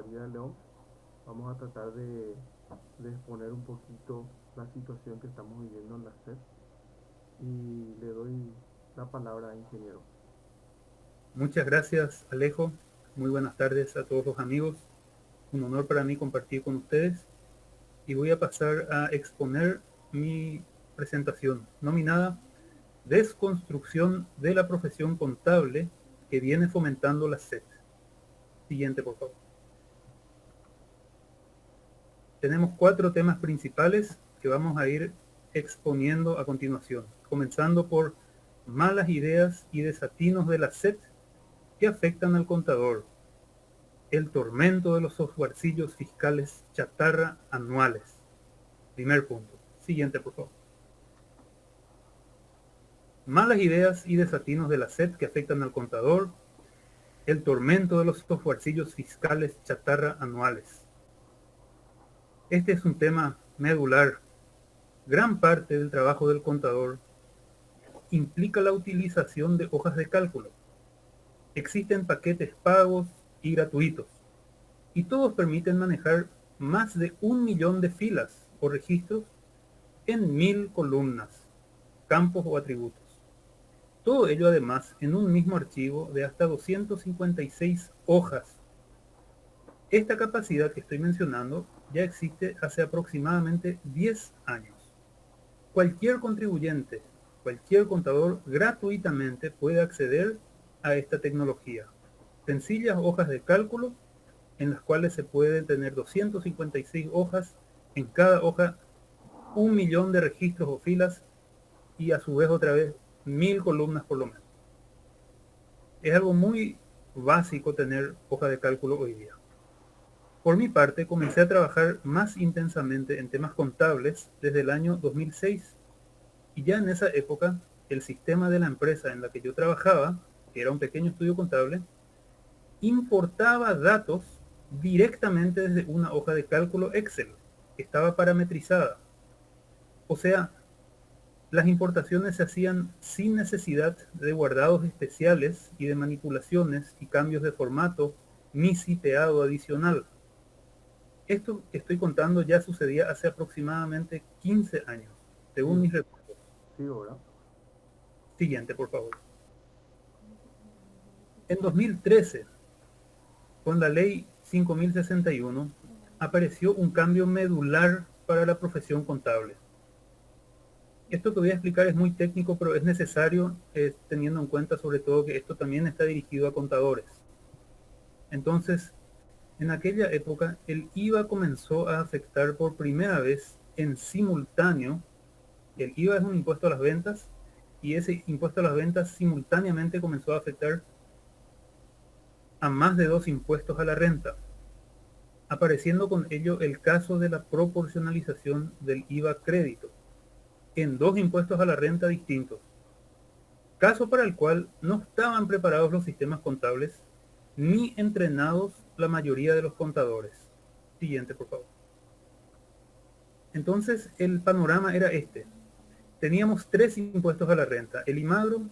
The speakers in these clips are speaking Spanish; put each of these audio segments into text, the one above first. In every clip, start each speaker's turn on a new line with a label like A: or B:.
A: María de León. Vamos a tratar de exponer un poquito la situación que estamos viviendo en la SEP y le doy la palabra al ingeniero.
B: Muchas gracias, Alejo. Muy buenas tardes a todos los amigos. Un honor para mí compartir con ustedes y voy a pasar a exponer mi presentación nominada Desconstrucción de la profesión contable que viene fomentando la SET. Siguiente, por favor. Tenemos 4 temas principales que vamos a ir exponiendo a continuación, comenzando por malas ideas y desatinos de la SET que afectan al contador. El tormento de los softwarecillos fiscales chatarra anuales. Primer punto. Siguiente, por favor. Malas ideas y desatinos de la SET que afectan al contador. El tormento de los softwarecillos fiscales chatarra anuales. Este es un tema medular. Gran parte del trabajo del contador implica la utilización de hojas de cálculo. Existen paquetes pagos y gratuitos, y todos permiten manejar más de 1 millón de filas o registros en 1000 columnas, campos o atributos. Todo ello además en un mismo archivo de hasta 256 hojas. Esta capacidad que estoy mencionando ya existe hace aproximadamente 10 años. Cualquier contribuyente, cualquier contador gratuitamente puede acceder a esta tecnología. Sencillas hojas de cálculo en las cuales se pueden tener 256 hojas, en cada hoja 1 millón de registros o filas y a su vez otra vez 1000 columnas por lo menos. Es algo muy básico tener hoja de cálculo hoy día. Por mi parte, comencé a trabajar más intensamente en temas contables desde el año 2006 y ya en esa época el sistema de la empresa en la que yo trabajaba, que era un pequeño estudio contable, importaba datos directamente desde una hoja de cálculo Excel que estaba parametrizada. O sea, las importaciones se hacían sin necesidad de guardados especiales y de manipulaciones y cambios de formato ni cipeado adicional. Esto que estoy contando ya sucedía hace aproximadamente 15 años, según
A: Sigo,
B: mis recuerdos.
A: sigo, ¿verdad?
B: Siguiente, por favor. En 2013, con la ley 5061, apareció un cambio medular para la profesión contable. Esto que voy a explicar es muy técnico, pero es necesario teniendo en cuenta sobre todo que esto también está dirigido a contadores. Entonces, en aquella época, el IVA comenzó a afectar por primera vez en simultáneo. El IVA es un impuesto a las ventas y ese impuesto a las ventas simultáneamente comenzó a afectar a más de 2 impuestos a la renta, apareciendo con ello el caso de la proporcionalización del IVA crédito en 2 impuestos a la renta distintos, caso para el cual no estaban preparados los sistemas contables ni entrenados la mayoría de los contadores. Siguiente, por favor. Entonces, el panorama era este. Teníamos 3 impuestos a la renta: el IMAGRO,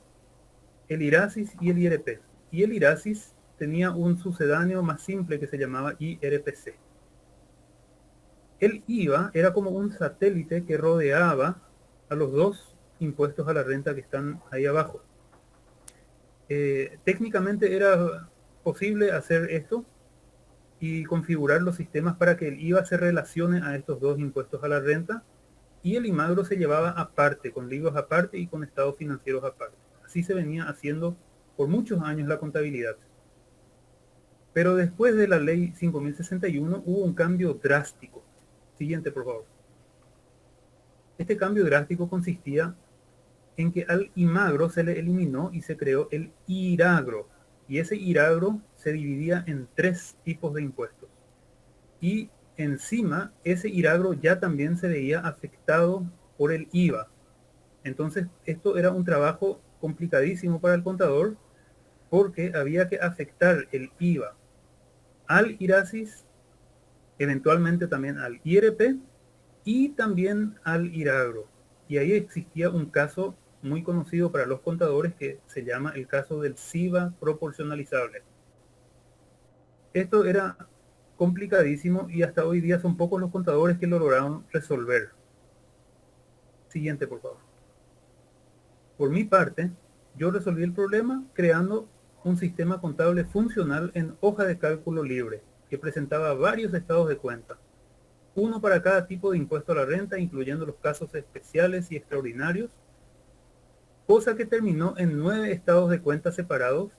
B: el IRASIS y el IRP. Y el IRASIS tenía un sucedáneo más simple que se llamaba IRPC. El IVA era como un satélite que rodeaba a los 2 impuestos a la renta que están ahí abajo. Técnicamente era posible hacer esto y configurar los sistemas para que el IVA se relacione a estos 2 impuestos a la renta y el IMAGRO se llevaba aparte, con libros aparte y con estados financieros aparte. Así se venía haciendo por muchos años la contabilidad. Pero después de la ley 5061 hubo un cambio drástico. Siguiente, por favor. Este cambio drástico consistía en que al IMAGRO se le eliminó y se creó el IRAGRO. Y ese IRAGRO se dividía en 3 tipos de impuestos. Y encima, ese IRAGRO ya también se veía afectado por el IVA. Entonces, esto era un trabajo complicadísimo para el contador porque había que afectar el IVA al IRASIS, eventualmente también al IRP y también al IRAGRO. Y ahí existía un caso muy conocido para los contadores que se llama el caso del SIVA proporcionalizable. Esto era complicadísimo y hasta hoy día son pocos los contadores que lo lograron resolver. Siguiente, por favor. Por mi parte, yo resolví el problema creando un sistema contable funcional en hoja de cálculo libre, que presentaba varios estados de cuenta, uno para cada tipo de impuesto a la renta, incluyendo los casos especiales y extraordinarios, cosa que terminó en 9 estados de cuenta separados,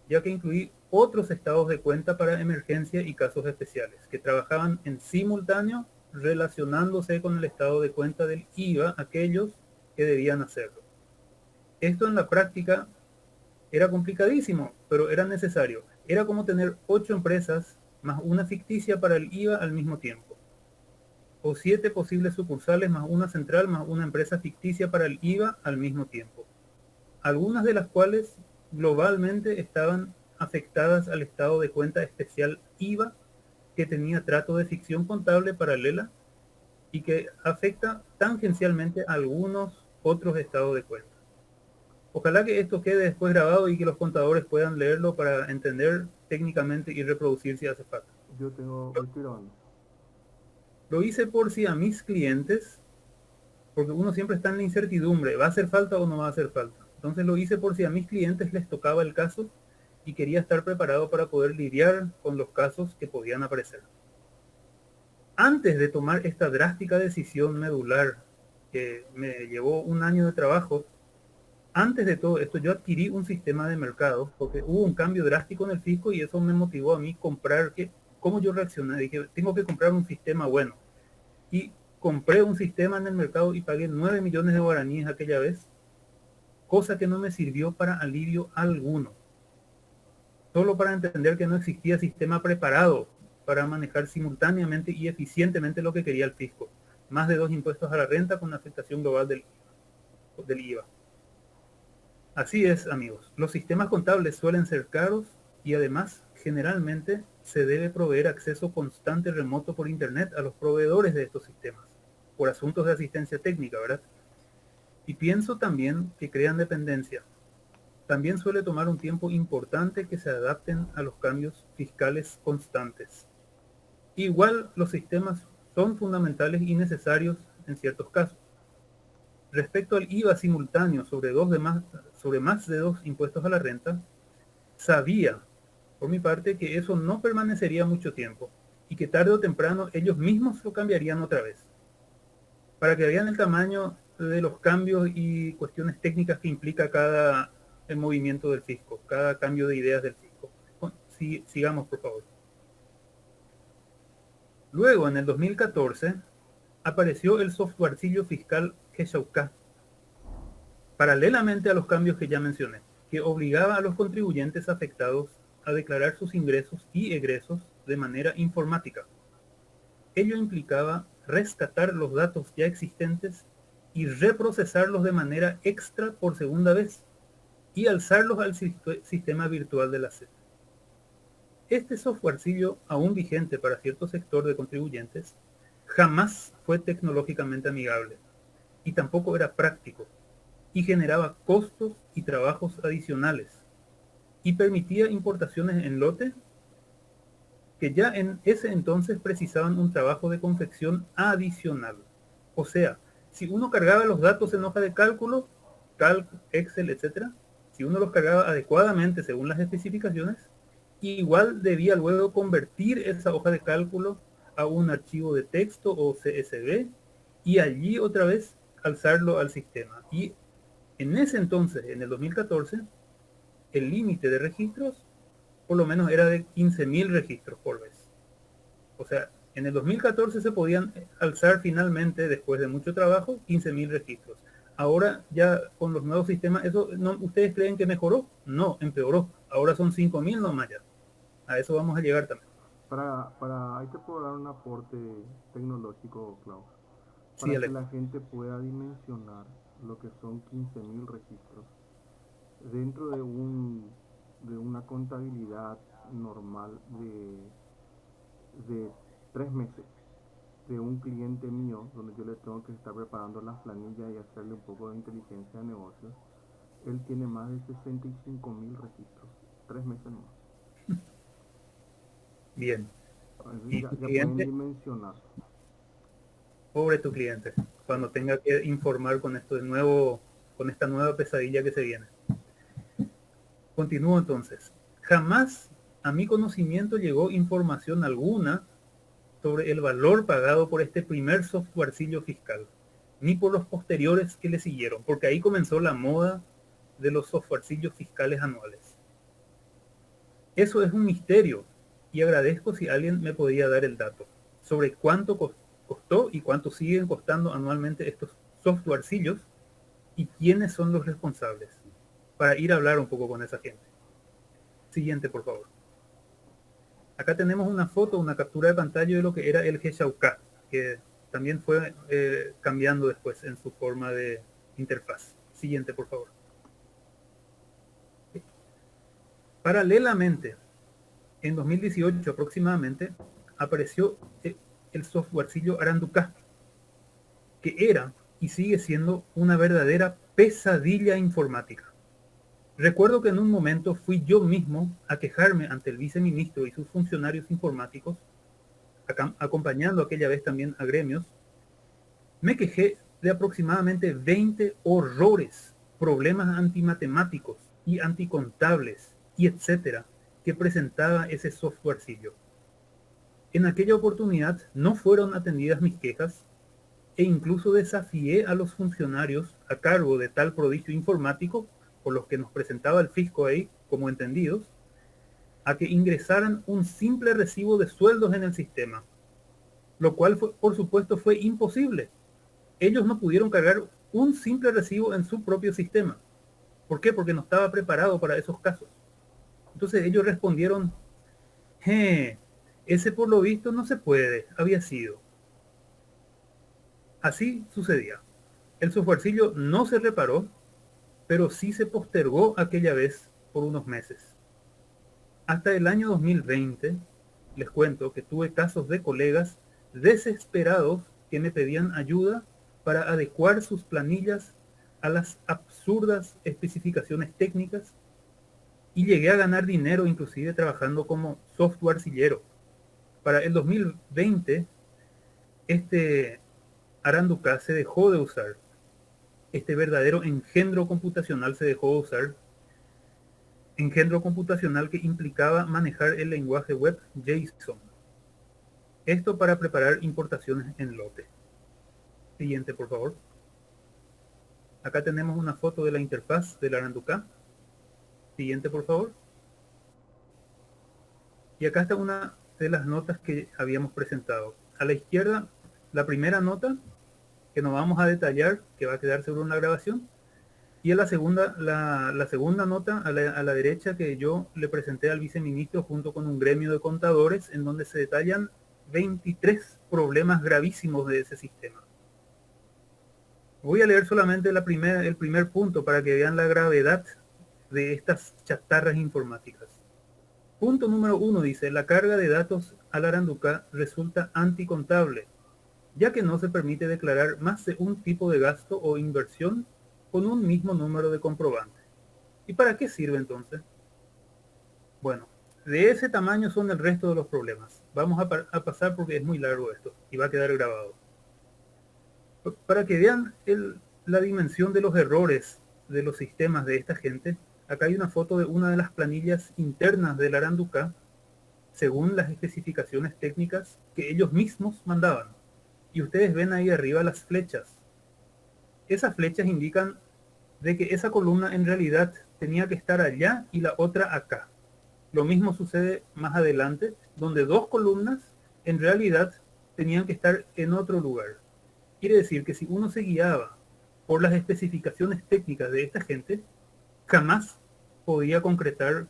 B: ya que incluí otros estados de cuenta para emergencia y casos especiales, que trabajaban en simultáneo relacionándose con el estado de cuenta del IVA, aquellos que debían hacerlo. Esto en la práctica era complicadísimo, pero era necesario. Era como tener 8 empresas más una ficticia para el IVA al mismo tiempo, o 7 posibles sucursales más una central más una empresa ficticia para el IVA al mismo tiempo, algunas de las cuales globalmente estaban afectadas al estado de cuenta especial IVA, que tenía trato de ficción contable paralela y que afecta tangencialmente a algunos otros estados de cuenta. Ojalá que esto quede después grabado y que los contadores puedan leerlo para entender técnicamente y reproducir si hace falta.
A: Yo estoy grabando.
B: Lo hice por si a mis clientes, porque uno siempre está en la incertidumbre, ¿va a hacer falta o no va a hacer falta? Entonces lo hice por si a mis clientes les tocaba el caso y quería estar preparado para poder lidiar con los casos que podían aparecer. Antes de tomar esta drástica decisión medular que me llevó un año de trabajo, antes de todo esto yo adquirí un sistema de mercado porque hubo un cambio drástico en el fisco y eso me motivó a mí comprar, ¿cómo yo reaccioné? Dije, tengo que comprar un sistema bueno. Y compré un sistema en el mercado y pagué 9 millones de guaraníes aquella vez, cosa que no me sirvió para alivio alguno. Solo para entender que no existía sistema preparado para manejar simultáneamente y eficientemente lo que quería el fisco. Más de 2 impuestos a la renta con afectación global del IVA. Así es, amigos. Los sistemas contables suelen ser caros y además generalmente se debe proveer acceso constante remoto por internet a los proveedores de estos sistemas, por asuntos de asistencia técnica, ¿verdad? Y pienso también que crean dependencia. También suele tomar un tiempo importante que se adapten a los cambios fiscales constantes. Igual los sistemas son fundamentales y necesarios en ciertos casos. Respecto al IVA simultáneo sobre más de 2 impuestos a la renta, sabía, por mi parte, que eso no permanecería mucho tiempo y que tarde o temprano ellos mismos lo cambiarían otra vez. Para que vean el tamaño de los cambios y cuestiones técnicas que implica cada movimiento del fisco, cada cambio de ideas del fisco. Sigamos, por favor. Luego, en el 2014, apareció el softwarecillo fiscal Gesauca, paralelamente a los cambios que ya mencioné, que obligaba a los contribuyentes afectados a declarar sus ingresos y egresos de manera informática. Ello implicaba rescatar los datos ya existentes y reprocesarlos de manera extra por segunda vez y alzarlos al sistema virtual de la SED. Este softwarecillo, aún vigente para cierto sector de contribuyentes, jamás fue tecnológicamente amigable y tampoco era práctico y generaba costos y trabajos adicionales y permitía importaciones en lote que ya en ese entonces precisaban un trabajo de confección adicional. O sea, si uno cargaba los datos en hoja de cálculo, Calc, Excel, etc., si uno los cargaba adecuadamente según las especificaciones, igual debía luego convertir esa hoja de cálculo a un archivo de texto o CSV y allí otra vez alzarlo al sistema. Y en ese entonces, en el 2014, el límite de registros por lo menos era de 15.000 registros por vez. O sea, en el 2014 se podían alzar finalmente, después de mucho trabajo, 15.000 registros. Ahora ya con los nuevos sistemas, eso no, ¿ustedes creen que mejoró? No, empeoró. Ahora son 5.000 nomás ya. A eso vamos a llegar también.
A: Ahí te puedo dar un aporte tecnológico, Klaus,
B: Sí,
A: para que
B: Alex.
A: la gente pueda dimensionar lo que son 15.000 registros dentro de una contabilidad normal de 3 meses de un cliente mío, donde yo le tengo que estar preparando las planillas y hacerle un poco de inteligencia de negocios. Él tiene más de 65.000 registros, 3 meses nomás.
B: Bien.
A: Entonces
B: Y
A: ya,
B: tu
A: ya pueden
B: cliente,
A: dimensionar.
B: pobre tu cliente, cuando tenga que informar con esto de nuevo, con esta nueva pesadilla que se viene. Continúo entonces. Jamás a mi conocimiento llegó información alguna sobre el valor pagado por este primer softwarecillo fiscal, ni por los posteriores que le siguieron, porque ahí comenzó la moda de los softwarecillos fiscales anuales. Eso es un misterio y agradezco si alguien me podía dar el dato sobre cuánto costó y cuánto siguen costando anualmente estos softwarecillos y quiénes son los responsables, para ir a hablar un poco con esa gente. Siguiente, por favor. Acá tenemos una foto, una captura de pantalla de lo que era el G-Shauka, que también fue cambiando después en su forma de interfaz. Siguiente, por favor. Paralelamente, en 2018 aproximadamente, apareció el softwarecillo Aranduka, que era y sigue siendo una verdadera pesadilla informática. Recuerdo que en un momento fui yo mismo a quejarme ante el viceministro y sus funcionarios informáticos, acompañando aquella vez también a gremios. Me quejé de aproximadamente 20 horrores, problemas antimatemáticos y anticontables y etcétera que presentaba ese softwarecillo. En aquella oportunidad no fueron atendidas mis quejas e incluso desafié a los funcionarios a cargo de tal prodigio informático, por los que nos presentaba el fisco ahí como entendidos, a que ingresaran un simple recibo de sueldos en el sistema, lo cual por supuesto fue imposible. Ellos no pudieron cargar un simple recibo en su propio sistema. ¿Por qué? Porque no estaba preparado para esos casos. Entonces ellos respondieron, ese por lo visto no se puede, había sido. Así sucedía. El softwarecillo no se reparó, pero sí se postergó aquella vez por unos meses. Hasta el año 2020, les cuento que tuve casos de colegas desesperados que me pedían ayuda para adecuar sus planillas a las absurdas especificaciones técnicas y llegué a ganar dinero inclusive trabajando como softwarecillero. Para el 2020, este Aranduka se dejó de usar. Este verdadero engendro computacional se dejó de usar. Engendro computacional que implicaba manejar el lenguaje web JSON. Esto para preparar importaciones en lote. Siguiente, por favor. Acá tenemos una foto de la interfaz del Aranduka. Siguiente, por favor. Y acá está una de las notas que habíamos presentado. A la izquierda, la primera nota, que no vamos a detallar, que va a quedar seguro en la grabación. Y a la segunda nota, a la derecha, que yo le presenté al viceministro junto con un gremio de contadores, en donde se detallan 23 problemas gravísimos de ese sistema. Voy a leer solamente el primer punto para que vean la gravedad de estas chatarras informáticas. Punto número 1 dice, la carga de datos al Aranduka resulta anticontable, ya que no se permite declarar más de un tipo de gasto o inversión con un mismo número de comprobante. ¿Y para qué sirve entonces? Bueno, de ese tamaño son el resto de los problemas. Vamos a pasar porque es muy largo esto y va a quedar grabado. Para que vean la dimensión de los errores de los sistemas de esta gente, acá hay una foto de una de las planillas internas del Aranduka, según las especificaciones técnicas que ellos mismos mandaban. Y ustedes ven ahí arriba las flechas. Esas flechas indican de que esa columna en realidad tenía que estar allá y la otra acá. Lo mismo sucede más adelante, donde dos columnas en realidad tenían que estar en otro lugar. Quiere decir que si uno se guiaba por las especificaciones técnicas de esta gente, jamás podía concretar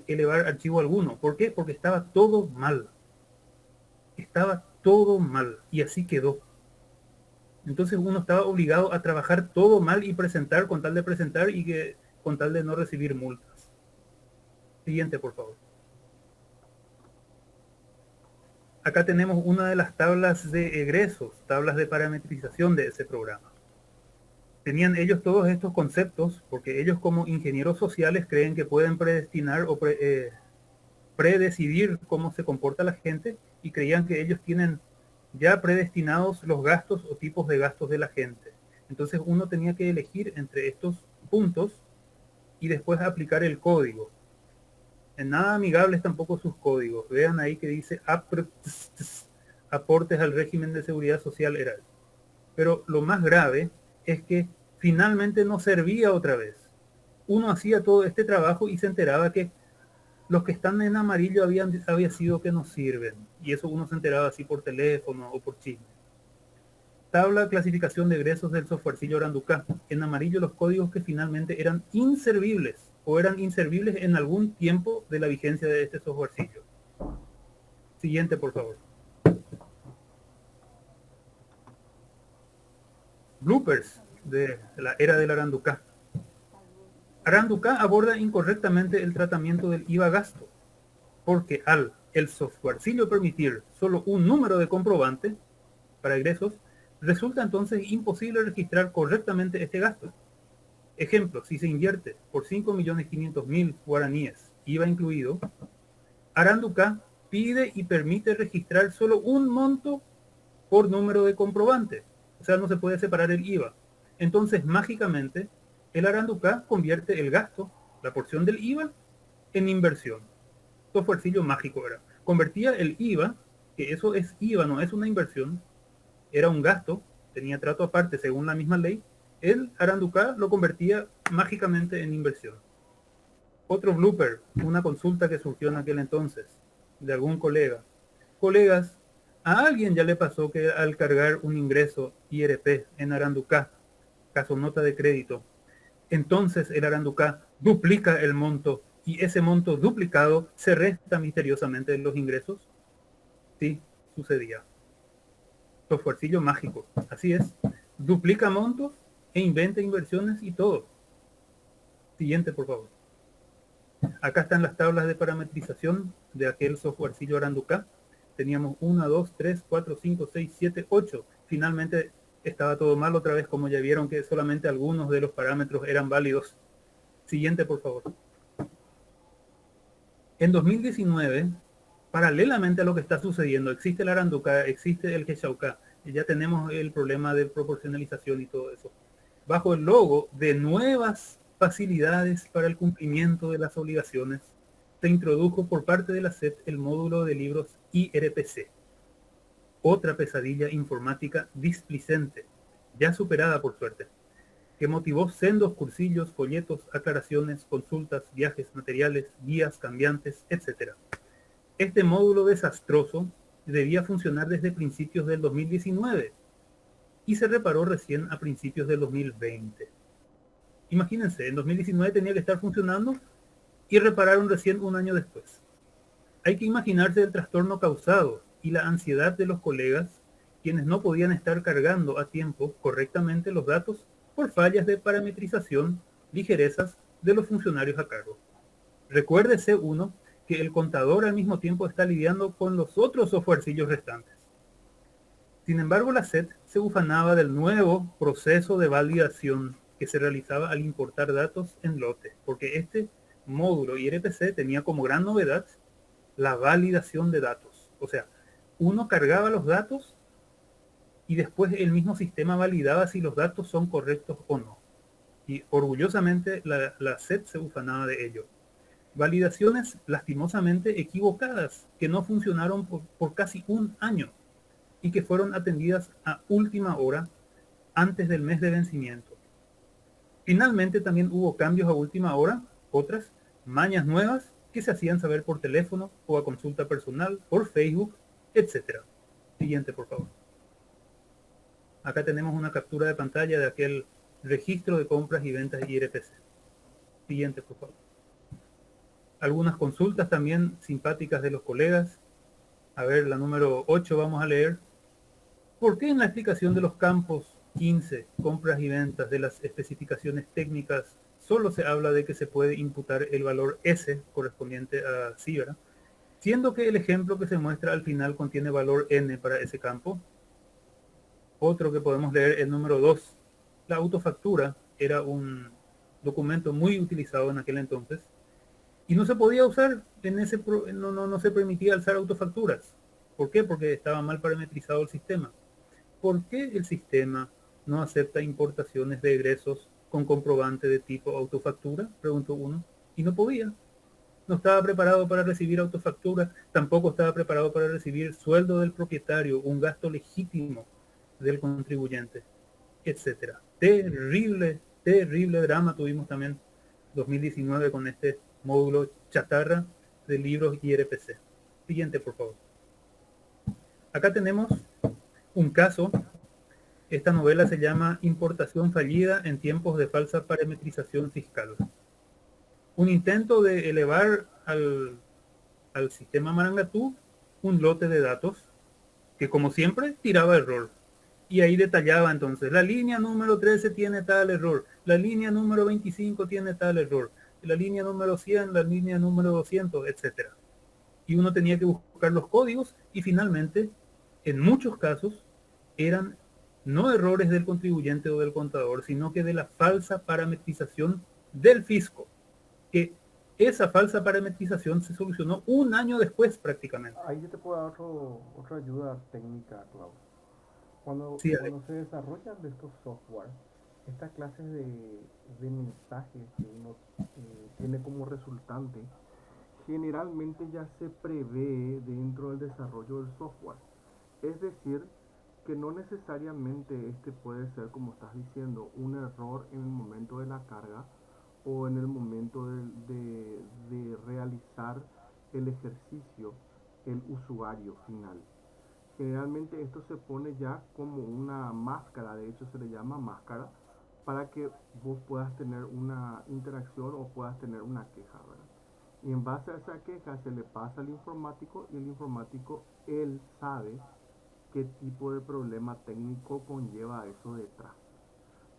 B: elevar archivo alguno. ¿Por qué? Porque estaba todo mal. Estaba todo mal y así quedó. Entonces uno estaba obligado a trabajar todo mal y presentar con tal de presentar y que con tal de no recibir multas. Siguiente, por favor. Acá tenemos una de las tablas de egresos, tablas de parametrización de ese programa. Tenían ellos todos estos conceptos porque ellos como ingenieros sociales creen que pueden predestinar o predecidir cómo se comporta la gente y creían que ellos tienen ya predestinados los gastos o tipos de gastos de la gente. Entonces uno tenía que elegir entre estos puntos y después aplicar el código. En nada amigables tampoco sus códigos. Vean ahí que dice aportes al régimen de seguridad social era. Pero lo más grave es que finalmente no servía otra vez. Uno hacía todo este trabajo y se enteraba que los que están en amarillo había sido que no sirven. Y eso uno se enteraba así por teléfono o por chisme. Tabla clasificación de egresos del softwarecillo Aranduca. En amarillo los códigos que finalmente eran inservibles o eran inservibles en algún tiempo de la vigencia de este softwarecillo. Siguiente, por favor. Bloopers de la era del Aranduca. Aranduca aborda incorrectamente el tratamiento del IVA gasto, porque al el softwarecillo permitir solo un número de comprobante para egresos, resulta entonces imposible registrar correctamente este gasto. Ejemplo, si se invierte por 5.500.000 guaraníes, IVA incluido, Aranduca pide y permite registrar solo un monto por número de comprobante. O sea, no se puede separar el IVA. Entonces, mágicamente, el Aranduca convierte el gasto, la porción del IVA, en inversión. Softwarecillo mágico era. Convertía el IVA, que eso es IVA, no es una inversión, era un gasto, tenía trato aparte según la misma ley, el Aranduca lo convertía mágicamente en inversión. Otro blooper, una consulta que surgió en aquel entonces, de algún colega. Colegas, a alguien ya le pasó que al cargar un ingreso IRP en Aranduca, caso nota de crédito, entonces el Aranduca duplica el monto y ese monto duplicado se resta misteriosamente de los ingresos. Sí, sucedía. Softwarecillo mágico, así es. Duplica montos e inventa inversiones y todo. Siguiente, por favor. Acá están las tablas de parametrización de aquel softwarecillo Aranduca. Teníamos 1, 2, 3, 4, 5, 6, 7, 8. Finalmente estaba todo mal otra vez, como ya vieron que solamente algunos de los parámetros eran válidos. Siguiente, por favor. En 2019, paralelamente a lo que está sucediendo, existe el Aranduca, existe el Quechauca, y ya tenemos el problema de proporcionalización y todo eso. Bajo el logo de nuevas facilidades para el cumplimiento de las obligaciones, se introdujo por parte de la SEP el módulo de libros IRPC. Otra pesadilla informática displicente, ya superada por suerte, que motivó sendos cursillos, folletos, aclaraciones, consultas, viajes, materiales, guías cambiantes, etc. Este módulo desastroso debía funcionar desde principios del 2019 y se reparó recién a principios del 2020. Imagínense, en 2019 tenía que estar funcionando y repararon recién un año después. Hay que imaginarse el trastorno causado y la ansiedad de los colegas, quienes no podían estar cargando a tiempo correctamente los datos por fallas de parametrización, ligerezas de los funcionarios a cargo. Recuérdese uno que el contador al mismo tiempo está lidiando con los otros softwarecillos restantes. Sin embargo, la SET se ufanaba del nuevo proceso de validación que se realizaba al importar datos en lote, porque este módulo IRPC tenía como gran novedad la validación de datos. O sea, uno cargaba los datos y después el mismo sistema validaba si los datos son correctos o no. Y orgullosamente la SET se ufanaba de ello. Validaciones lastimosamente equivocadas, que no funcionaron por casi un año y que fueron atendidas a última hora antes del mes de vencimiento. Finalmente también hubo cambios a última hora, otras mañas nuevas que se hacían saber por teléfono o a consulta personal, por Facebook, etc. Siguiente, por favor. Acá tenemos una captura de pantalla de aquel registro de compras y ventas IRPC. Siguiente, por favor. Algunas consultas también simpáticas de los colegas. A ver, la número 8 vamos a leer. ¿Por qué en la explicación de los campos 15, compras y ventas, de las especificaciones técnicas, solo se habla de que se puede imputar el valor S correspondiente a Cibra, siendo que el ejemplo que se muestra al final contiene valor N para ese campo? Otro que podemos leer, el número 2. La autofactura era un documento muy utilizado en aquel entonces, Y no se podía usar no se permitía alzar autofacturas. ¿Por qué? Porque estaba mal parametrizado el sistema. ¿Por qué el sistema no acepta importaciones de egresos con comprobante de tipo autofactura? Preguntó uno. Y no podía. No estaba preparado para recibir autofactura, tampoco estaba preparado para recibir sueldo del propietario, un gasto legítimo del contribuyente, etcétera. Terrible, terrible drama tuvimos también 2019 con este módulo chatarra de libros IRPC. Siguiente, por favor. Acá tenemos un caso. Esta novela se llama Importación fallida en tiempos de falsa parametrización fiscal. Un intento de elevar al sistema Marangatú un lote de datos que, como siempre, tiraba error. Y ahí detallaba entonces, la línea número 13 tiene tal error, la línea número 25 tiene tal error, la línea número 100, la línea número 200, etc. Y uno tenía que buscar los códigos y finalmente, en muchos casos, eran no errores del contribuyente o del contador, sino que de la falsa parametrización del fisco, que esa falsa parametrización se solucionó un año después prácticamente.
A: Ahí yo te puedo dar otra ayuda técnica, Klaus.
B: Sí,
A: Cuando se desarrollan de estos software, estas clases de mensajes que uno tiene como resultante, generalmente ya se prevé dentro del desarrollo del software. Es decir, que no necesariamente este puede ser, como estás diciendo, un error en el momento de la carga o en el momento de realizar el ejercicio el usuario final. Generalmente esto se pone ya como una máscara, de hecho se le llama máscara, para que vos puedas tener una interacción o puedas tener una queja, ¿verdad? Y en base a esa queja se le pasa al informático y el informático, él sabe qué tipo de problema técnico conlleva eso detrás.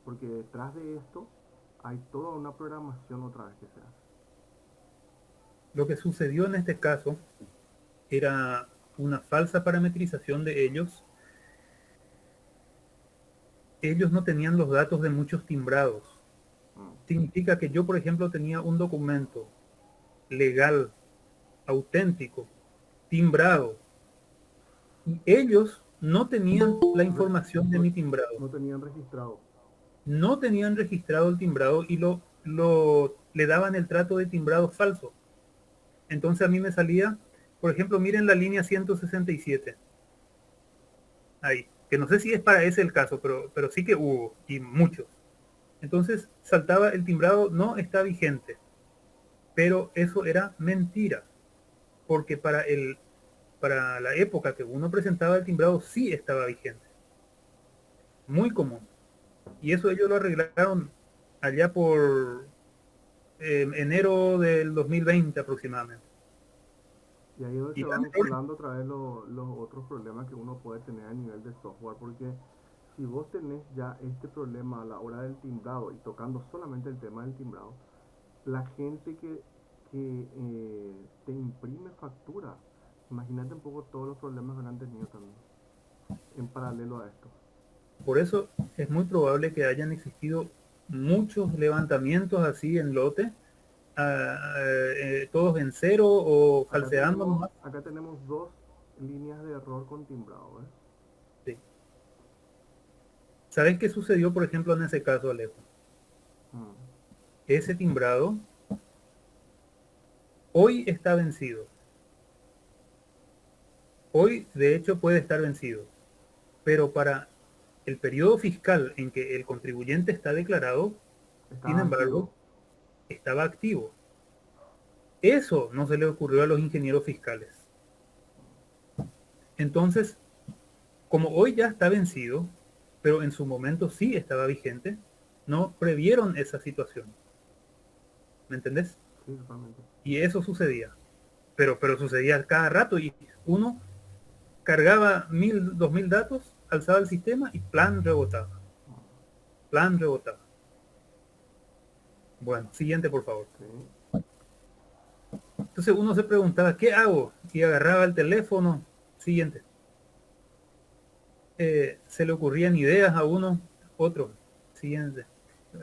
A: Porque detrás de esto hay toda una programación otra vez que se hace.
B: lo que sucedió en este caso era una falsa parametrización de ellos. Ellos no tenían los datos de muchos timbrados. Significa que yo, por ejemplo, tenía un documento legal, auténtico, timbrado, y ellos no tenían la información de
A: No,
B: mi timbrado.
A: no tenían registrado.
B: No tenían registrado el timbrado y le daban el trato de timbrado falso. Entonces a mí me salía, por ejemplo, miren la línea 167. Ahí, que no sé si es para ese el caso, pero sí que hubo, y muchos. Entonces saltaba el timbrado, no está vigente, pero eso era mentira, porque para la época que uno presentaba el timbrado sí estaba vigente. Muy común. Y eso ellos lo arreglaron allá por enero del 2020 aproximadamente.
A: Y ahí es donde
B: Y
A: se
B: dan
A: van
B: errores.
A: colando otra vez los otros problemas que uno puede tener a nivel de software, porque si vos tenés ya este problema a la hora del timbrado, y tocando solamente el tema del timbrado, la gente que te imprime factura, imagínate un poco todos los problemas que han tenido también, en paralelo a esto.
B: Por eso es muy probable que hayan existido muchos levantamientos así en lote, todos en cero o falseando nomás.
A: Acá tenemos dos líneas de error con timbrado, ¿eh?
B: Sí. ¿Sabes qué sucedió, por ejemplo, en ese caso, Alejo?
A: Mm.
B: Ese timbrado hoy está vencido. Hoy, de hecho, puede estar vencido. Pero para el periodo fiscal en que el contribuyente está declarado, sin
A: Estaba
B: embargo,
A: activo.
B: estaba activo. Eso no se le ocurrió a los ingenieros fiscales. Entonces, como hoy ya está vencido, pero en su momento sí estaba vigente, no previeron esa situación. ¿Me entendés?
A: Sí, totalmente.
B: Y eso sucedía. Pero sucedía cada rato y uno cargaba 1000, 2000 datos, alzaba el sistema y plan rebotaba. Plan rebotaba. Bueno, siguiente por favor.
A: Okay.
B: Entonces uno se preguntaba, ¿qué hago? Y agarraba el teléfono. Siguiente. Se le ocurrían ideas a uno, otro. Siguiente.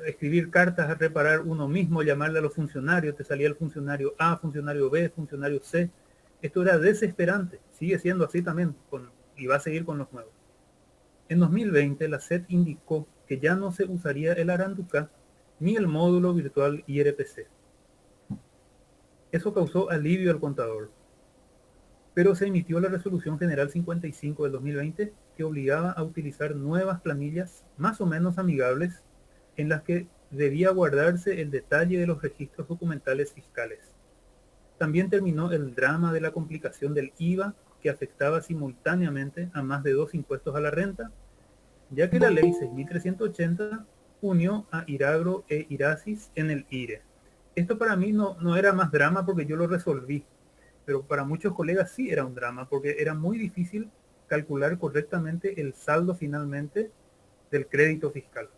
B: escribir cartas a reparar uno mismo, llamarle a los funcionarios, te salía el funcionario A, funcionario B, funcionario C. Esto era desesperante, sigue siendo así también y va a seguir con los nuevos. En 2020, la SED indicó que ya no se usaría el Aranduca ni el módulo virtual IRPC. Eso causó alivio al contador, pero se emitió la Resolución General 55 del 2020 que obligaba a utilizar nuevas planillas más o menos amigables en las que debía guardarse el detalle de los registros documentales fiscales. También terminó el drama de la complicación del IVA que afectaba simultáneamente a más de 2 impuestos a la renta, ya que la ley 6.380 unió a Iragro e Irasis en el IRE. Esto para mí no era más drama porque yo lo resolví, pero para muchos colegas sí era un drama porque era muy difícil calcular correctamente el saldo finalmente del crédito fiscal.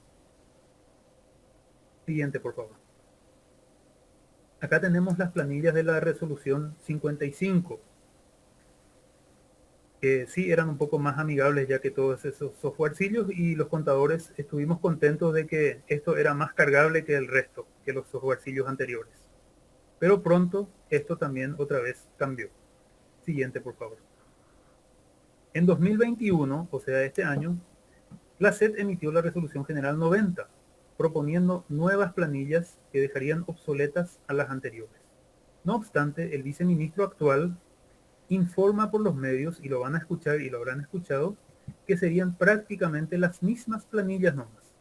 B: Siguiente, por favor. Acá tenemos las planillas de la resolución 55, que sí eran un poco más amigables ya que todos esos softwarecillos, y los contadores estuvimos contentos de que esto era más cargable que el resto, que los softwarecillos anteriores. Pero pronto esto también otra vez cambió. Siguiente, por favor. En 2021, o sea, este año, la SED emitió la Resolución General 90, proponiendo nuevas planillas que dejarían obsoletas a las anteriores. No obstante, el viceministro actual informa por los medios, y lo van a escuchar y lo habrán escuchado, que serían prácticamente las mismas planillas nomás,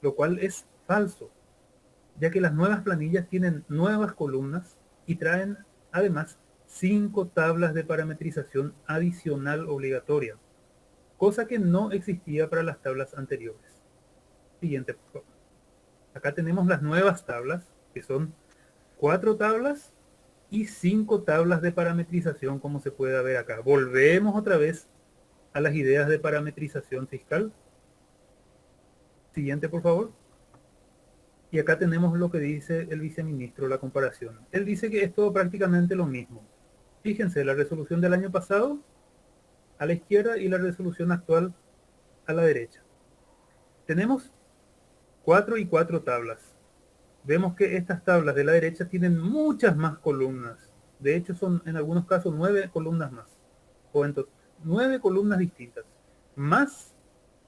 B: lo cual es falso, ya que las nuevas planillas tienen nuevas columnas y traen además 5 tablas de parametrización adicional obligatoria, cosa que no existía para las tablas anteriores. Siguiente, por favor. Acá tenemos las nuevas tablas, que son 4 tablas y 5 tablas de parametrización, como se puede ver acá. Volvemos otra vez a las ideas de parametrización fiscal. Siguiente, por favor. Y acá tenemos lo que dice el viceministro, la comparación. Él dice que es todo prácticamente lo mismo. Fíjense, la resolución del año pasado a la izquierda y la resolución actual a la derecha. Tenemos 4 y 4 tablas. Vemos que estas tablas de la derecha tienen muchas más columnas. De hecho, son en algunos casos 9 columnas más. O en 9 columnas distintas. Más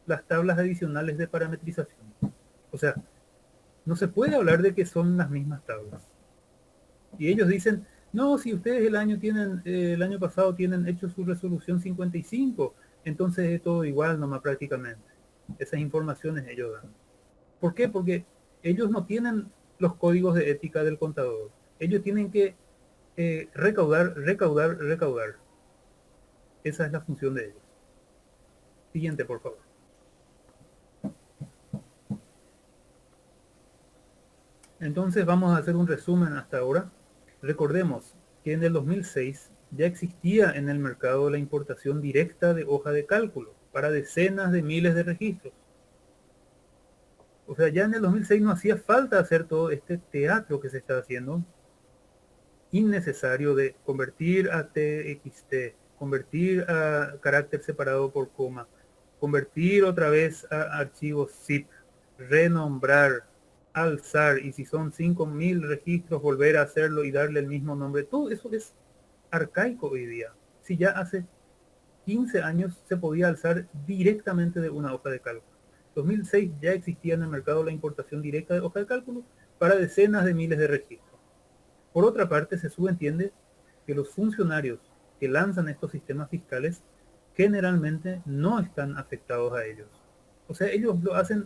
B: las tablas adicionales de parametrización. O sea, no se puede hablar de que son las mismas tablas. Y ellos dicen, no, si ustedes el año pasado tienen hecho su resolución 55, entonces es todo igual nomás prácticamente. Esas informaciones ellos dan. ¿Por qué? Porque ellos no tienen los códigos de ética del contador. Ellos tienen que recaudar. Esa es la función de ellos. Siguiente, por favor. Entonces vamos a hacer un resumen hasta ahora. Recordemos que en el 2006 ya existía en el mercado la importación directa de hoja de cálculo para decenas de miles de registros. O sea, ya en el 2006 no hacía falta hacer todo este teatro que se está haciendo, innecesario, de convertir a TXT, convertir a carácter separado por coma, convertir otra vez a archivos zip, renombrar, alzar, y si son 5.000 registros, volver a hacerlo y darle el mismo nombre. Todo eso es arcaico hoy día. Si ya hace 15 años se podía alzar directamente de una hoja de cálculo. 2006 ya existía en el mercado la importación directa de hoja de cálculo para decenas de miles de registros. Por otra parte, se subentiende que los funcionarios que lanzan estos sistemas fiscales generalmente no están afectados a ellos. O sea, ellos lo hacen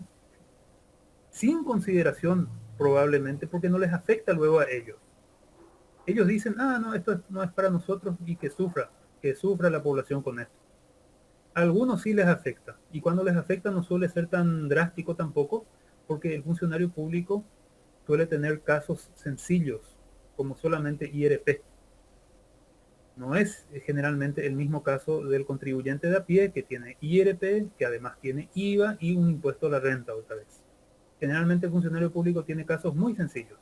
B: sin consideración probablemente porque no les afecta luego a ellos. Ellos dicen, no, esto no es para nosotros y que sufra la población con esto. A algunos sí les afecta, y cuando les afecta no suele ser tan drástico tampoco, porque el funcionario público suele tener casos sencillos, como solamente IRP. No es generalmente el mismo caso del contribuyente de a pie, que tiene IRP, que además tiene IVA y un impuesto a la renta otra vez. Generalmente el funcionario público tiene casos muy sencillos.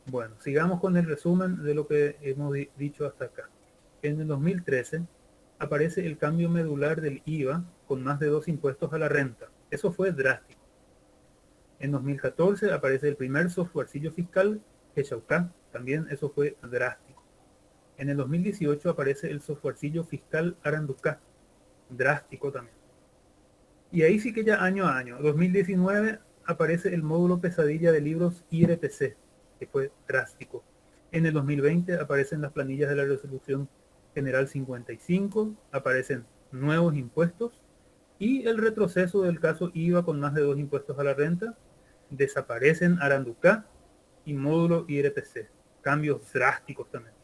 B: Bueno, sigamos con el resumen de lo que hemos dicho hasta acá. En el 2013 aparece el cambio medular del IVA con más de 2 impuestos a la renta. Eso fue drástico. En 2014 aparece el primer softwarecillo fiscal, Heshauká, también eso fue drástico. En el 2018 aparece el softwarecillo fiscal Aranduká, drástico también. Y ahí sí que ya año a año. 2019 aparece el módulo pesadilla de libros IRPC, que fue drástico. En el 2020 aparecen las planillas de la resolución general 55, aparecen nuevos impuestos y el retroceso del caso IVA con más de 2 impuestos a la renta, desaparecen Aranduká y módulo IRPC, cambios drásticos también.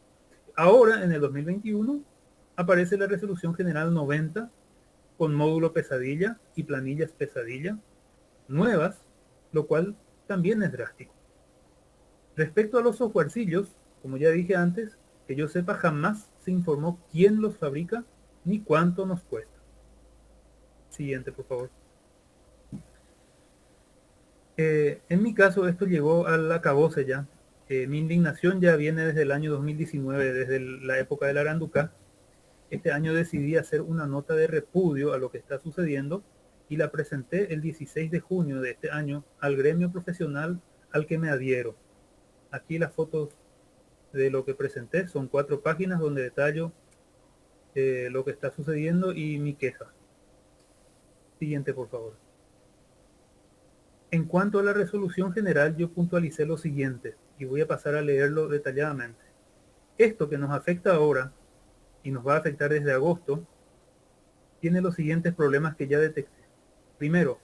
B: Ahora, en el 2021, aparece la resolución general 90 con módulo pesadilla y planillas pesadilla nuevas, lo cual también es drástico. Respecto a los softwarecillos, como ya dije antes, que yo sepa jamás se informó quién los fabrica ni cuánto nos cuesta. Siguiente, por favor. En mi caso esto llegó al acabose ya. Mi indignación ya viene desde el año 2019, desde la época del Aranduká. Este año decidí hacer una nota de repudio a lo que está sucediendo y la presenté el 16 de junio de este año al gremio profesional al que me adhiero. Aquí las fotos de lo que presenté son 4 páginas donde detallo lo que está sucediendo y mi queja. Siguiente, por favor. En cuanto a la resolución general, yo puntualicé lo siguiente y voy a pasar a leerlo detalladamente. Esto que nos afecta ahora y nos va a afectar desde agosto, tiene los siguientes problemas que ya detecté. Primero,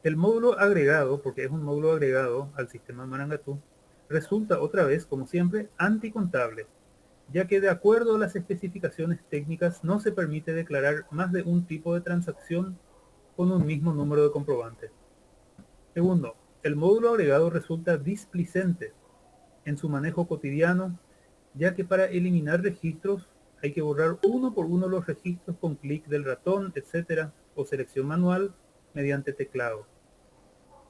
B: el módulo agregado, porque es un módulo agregado al sistema Marangatú, resulta otra vez, como siempre, anticontable, ya que de acuerdo a las especificaciones técnicas no se permite declarar más de un tipo de transacción con un mismo número de comprobantes. Segundo, el módulo agregado resulta displicente en su manejo cotidiano, ya que para eliminar registros hay que borrar uno por uno los registros con clic del ratón, etcétera, o selección manual mediante teclado.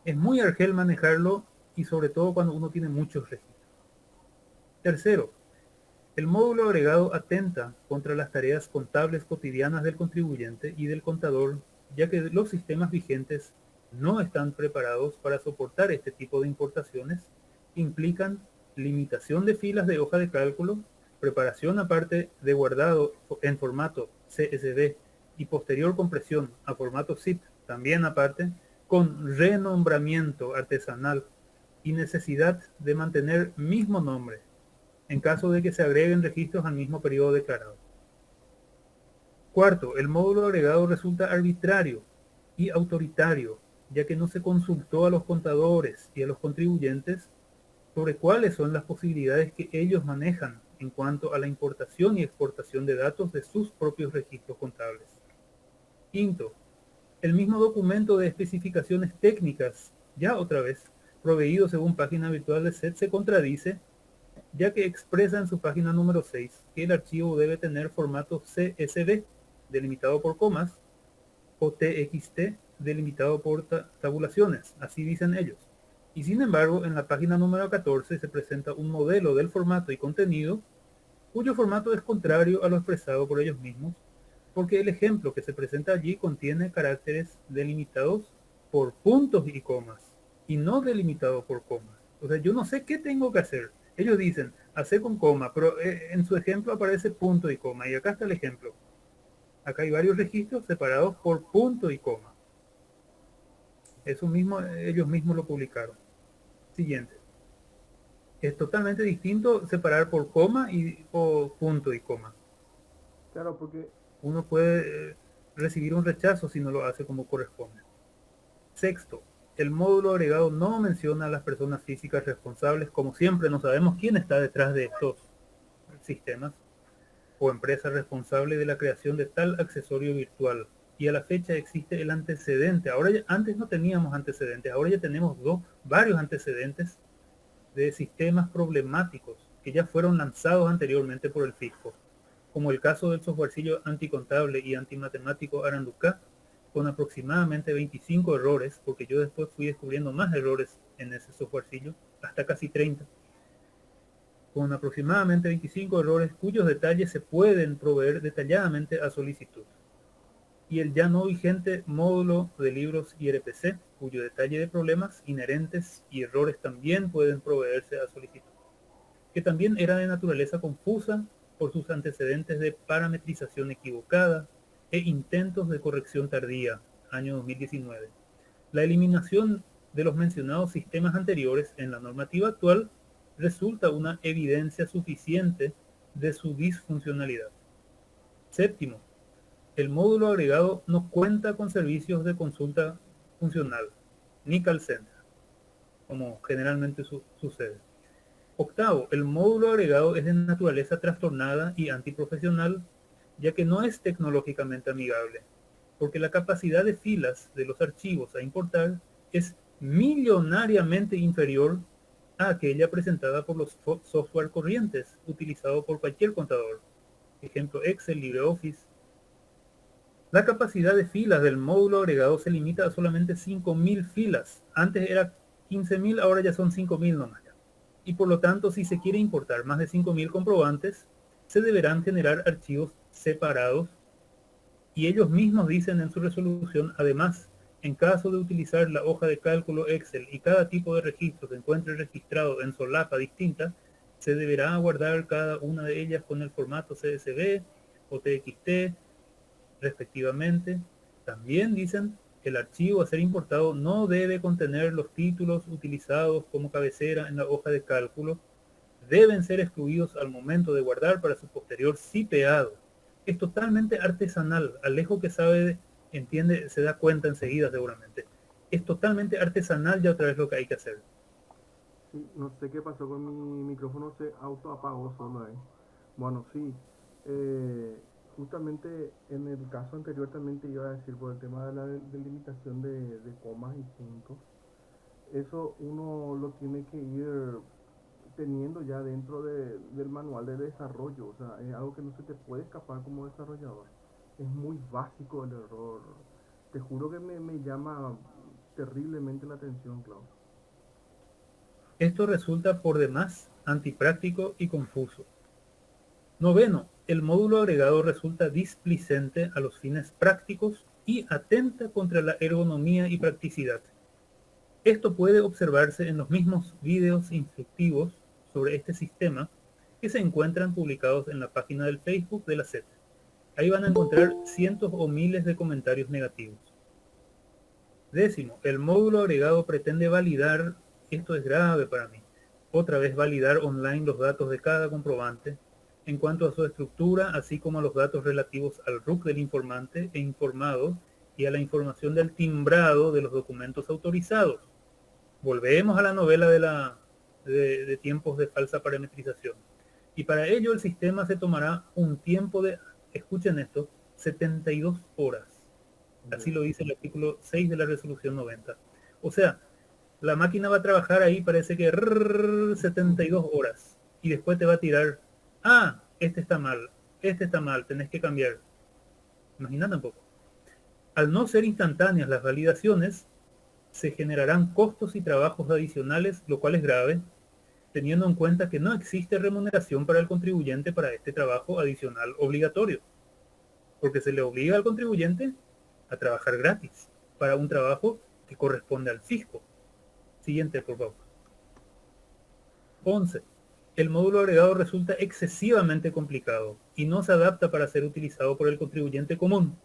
B: Es muy argel manejarlo y sobre todo cuando uno tiene muchos registros. Tercero, el módulo agregado atenta contra las tareas contables cotidianas del contribuyente y del contador, ya que los sistemas vigentes no están preparados para soportar este tipo de importaciones que implican limitación de filas de hoja de cálculo, preparación aparte de guardado en formato CSV y posterior compresión a formato zip también aparte, con renombramiento artesanal y necesidad de mantener mismo nombre en caso de que se agreguen registros al mismo periodo declarado. Cuarto, el módulo agregado resulta arbitrario y autoritario, ya que no se consultó a los contadores y a los contribuyentes sobre cuáles son las posibilidades que ellos manejan en cuanto a la importación y exportación de datos de sus propios registros contables. Quinto, el mismo documento de especificaciones técnicas, ya otra vez, proveído según página virtual de SET, se contradice, ya que expresa en su página número 6 que el archivo debe tener formato CSV, delimitado por comas, o TXT, delimitado por tabulaciones, así dicen ellos. Y sin embargo, en la página número 14 se presenta un modelo del formato y contenido, cuyo formato es contrario a lo expresado por ellos mismos, porque el ejemplo que se presenta allí contiene caracteres delimitados por puntos y comas, y no delimitados por comas. O sea, yo no sé qué tengo que hacer. Ellos dicen, hacer con coma, pero en su ejemplo aparece punto y coma, y acá está el ejemplo. Acá hay varios registros separados por punto y coma. Eso mismo, ellos mismos lo publicaron. Siguiente. Es totalmente distinto separar por coma o punto y coma.
A: Claro, porque
B: Uno puede recibir un rechazo si no lo hace como corresponde. Sexto, el módulo agregado no menciona a las personas físicas responsables, como siempre no sabemos quién está detrás de estos sistemas o empresa responsable de la creación de tal accesorio virtual. Y a la fecha existe el antecedente. Ahora antes no teníamos antecedentes, ahora ya tenemos varios antecedentes de sistemas problemáticos que ya fueron lanzados anteriormente por el fisco, como el caso del softwarecillo anticontable y antimatemático Aranduká, con aproximadamente 25 errores, porque yo después fui descubriendo más errores en ese softwarecillo, hasta casi 30, con aproximadamente 25 errores cuyos detalles se pueden proveer detalladamente a solicitud. y el ya no vigente módulo de libros IRPC, cuyo detalle de problemas inherentes y errores también pueden proveerse a solicitud, que también era de naturaleza confusa por sus antecedentes de parametrización equivocada e intentos de corrección tardía, año 2019. La eliminación de los mencionados sistemas anteriores en la normativa actual resulta una evidencia suficiente de su disfuncionalidad. Séptimo, el módulo agregado no cuenta con servicios de consulta funcional, ni call center, como generalmente sucede. Octavo, el módulo agregado es de naturaleza trastornada y antiprofesional, ya que no es tecnológicamente amigable, porque la capacidad de filas de los archivos a importar es millonariamente inferior a aquella presentada por los software corrientes utilizados por cualquier contador, ejemplo Excel, LibreOffice. La capacidad de filas del módulo agregado se limita a solamente 5.000 filas. Antes era 15.000, ahora ya son 5.000 nomás. Y por lo tanto, si se quiere importar más de 5.000 comprobantes, se deberán generar archivos separados, y ellos mismos dicen en su resolución, además, en caso de utilizar la hoja de cálculo Excel y cada tipo de registro se encuentre registrado en solapa distinta, se deberá guardar cada una de ellas con el formato CSV o TXT, respectivamente. También dicen que el archivo a ser importado no debe contener los títulos utilizados como cabecera en la hoja de cálculo, deben ser excluidos al momento de guardar para su posterior cipeado. Es totalmente artesanal. Alejo, que sabe, entiende, se da cuenta enseguida seguramente. Es totalmente artesanal ya otra vez lo que hay que hacer.
A: Sí, no sé qué pasó con mi micrófono, se autoapagó solo ahí. Bueno, sí, eh, justamente en el caso anterior también te iba a decir por el tema de la delimitación de comas y puntos. Eso uno lo tiene que ir teniendo ya dentro del manual de desarrollo, o sea, es algo que no se te puede escapar como desarrollador. Es muy básico el error. Te juro que me llama terriblemente la atención, Klaus.
B: Esto resulta por demás antipráctico y confuso. Noveno, el módulo agregado resulta displicente a los fines prácticos y atenta contra la ergonomía y practicidad. Esto puede observarse en los mismos videos instructivos sobre este sistema que se encuentran publicados en la página del Facebook de la SET. Ahí van a encontrar cientos o miles de comentarios negativos. Décimo, el módulo agregado pretende validar, esto es grave para mí, otra vez validar online los datos de cada comprobante en cuanto a su estructura, así como a los datos relativos al RUC del informante e informado y a la información del timbrado de los documentos autorizados. Volvemos a la novela de tiempos de falsa parametrización. Y para ello el sistema se tomará un tiempo de, escuchen esto, 72 horas. Así lo dice el artículo 6 de la resolución 90. O sea, la máquina va a trabajar ahí, parece que 72 horas. Y después te va a tirar, este está mal, tenés que cambiar. Imagínate un poco. Al no ser instantáneas las validaciones, se generarán costos y trabajos adicionales, lo cual es grave, teniendo en cuenta que no existe remuneración para el contribuyente para este trabajo adicional obligatorio, porque se le obliga al contribuyente a trabajar gratis para un trabajo que corresponde al fisco. Siguiente, por favor. 11. El módulo agregado resulta excesivamente complicado y no se adapta para ser utilizado por el contribuyente común.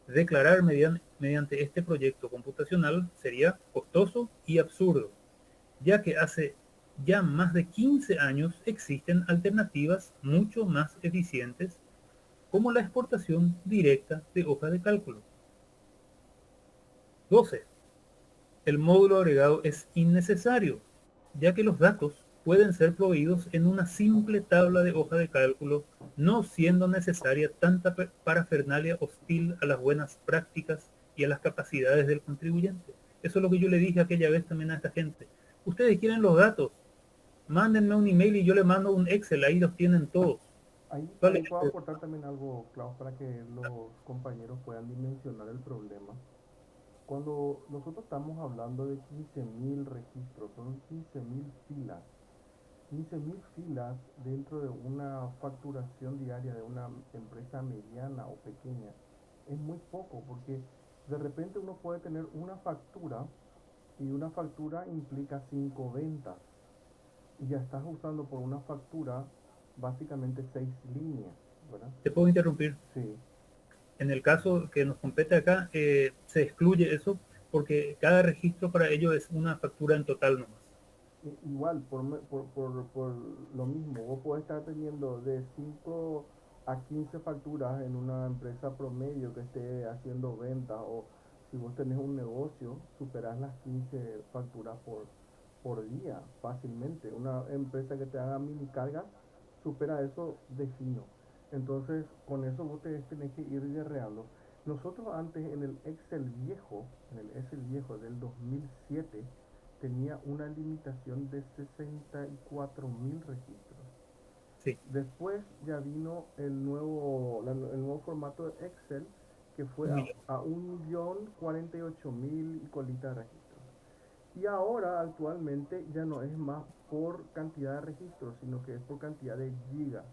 B: Declarar mediante este proyecto computacional sería costoso y absurdo, ya que hace ya más de 15 años existen alternativas mucho más eficientes, como la exportación directa de hojas de cálculo. 12. El módulo agregado es innecesario, ya que los datos pueden ser proveídos en una simple tabla de hoja de cálculo, no siendo necesaria tanta parafernalia hostil a las buenas prácticas y a las capacidades del contribuyente. Eso es lo que yo le dije aquella vez también a esta gente. Ustedes quieren los datos, mándenme un email y yo le mando un Excel, ahí los tienen todos.
A: Ahí puedo aportar también algo, Klaus, para que los compañeros puedan dimensionar el problema. Cuando nosotros estamos hablando de 15.000 registros, son 15.000 filas. 15.000 filas dentro de una facturación diaria de una empresa mediana o pequeña es muy poco, porque de repente uno puede tener una factura y una factura implica 5 ventas y ya estás usando por una factura básicamente 6 líneas, ¿verdad?
B: Te puedo interrumpir.
A: Sí,
B: En el caso que nos compete acá, se excluye eso porque cada registro para ello es una factura en total nomás.
A: igual, por lo mismo, vos podés estar teniendo de 5 a 15 facturas en una empresa promedio que esté haciendo ventas, o si vos tenés un negocio, superás las 15 facturas por día fácilmente. Una empresa que te haga mini cargas supera eso de fino. Entonces, con eso vos tenés que ir guerreando. Nosotros antes en el Excel viejo del 2007, tenía una limitación de 64.000 registros.
B: Sí,
A: Después ya vino el nuevo formato de Excel, que fue
B: un millón.
A: a 1.048.000 y colita de registros. Y ahora actualmente ya no es más por cantidad de registros, sino que es por cantidad de gigas.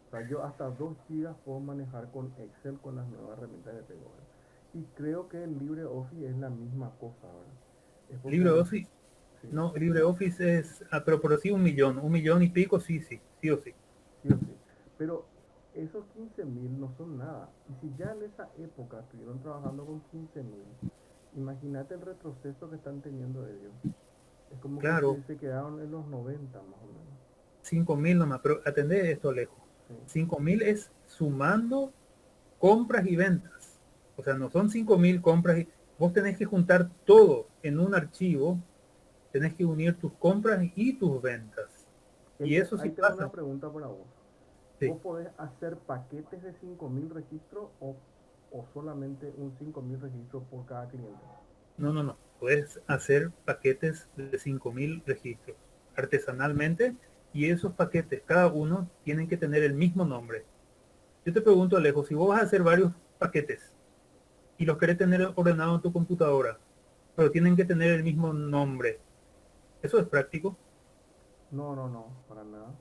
A: O sea, yo hasta 2 gigas puedo manejar con Excel con las nuevas herramientas que tengo, ¿verdad? Y creo que el LibreOffice es la misma cosa, ¿verdad? Es porque
B: LibreOffice,
A: sí,
B: no, LibreOffice es, pero sí un millón y pico, sí, sí, sí o sí.
A: sí o sí. Pero esos 15.000 no son nada. Y si ya en esa época estuvieron trabajando con 15.000, imagínate el retroceso que están teniendo ellos. Es como que
B: Claro,
A: se quedaron en los 90 más o menos.
B: 5.000 nomás, pero atendé esto lejos.
A: Sí.
B: 5.000 es sumando compras y ventas. O sea, no son 5.000 compras y vos tenés que juntar todo en un archivo, tenés que unir tus compras y tus ventas. Y eso sí
A: Ahí tengo una
B: pasa.
A: pregunta para vos.
B: Sí.
A: ¿Vos podés hacer paquetes de 5.000 registros o solamente un 5.000 registros por cada cliente?
B: No, no, no. Puedes hacer paquetes de 5.000 registros artesanalmente y esos paquetes, cada uno, tienen que tener el mismo nombre. Yo te pregunto, Alejo, si vos vas a hacer varios paquetes y los querés tener ordenados en tu computadora, pero tienen que tener el mismo nombre, ¿eso es práctico?
A: No, no, no, para nada.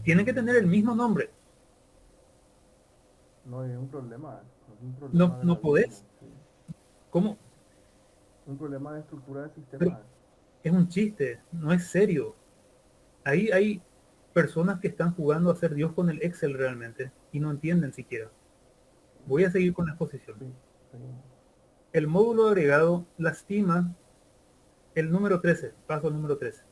B: Tienen que tener el mismo nombre.
A: No es un problema, no es un
B: No,
A: problema
B: no
A: gravísimo,
B: podés.
A: sí.
B: ¿Cómo?
A: Un problema de estructura de
B: Pero
A: sistemas.
B: es un chiste, no es serio. Ahí hay personas que están jugando a ser Dios con el Excel realmente y no entienden siquiera. Voy a seguir con la exposición.
A: Sí, seguimos.
B: El módulo agregado lastima el número 13, paso al número 13.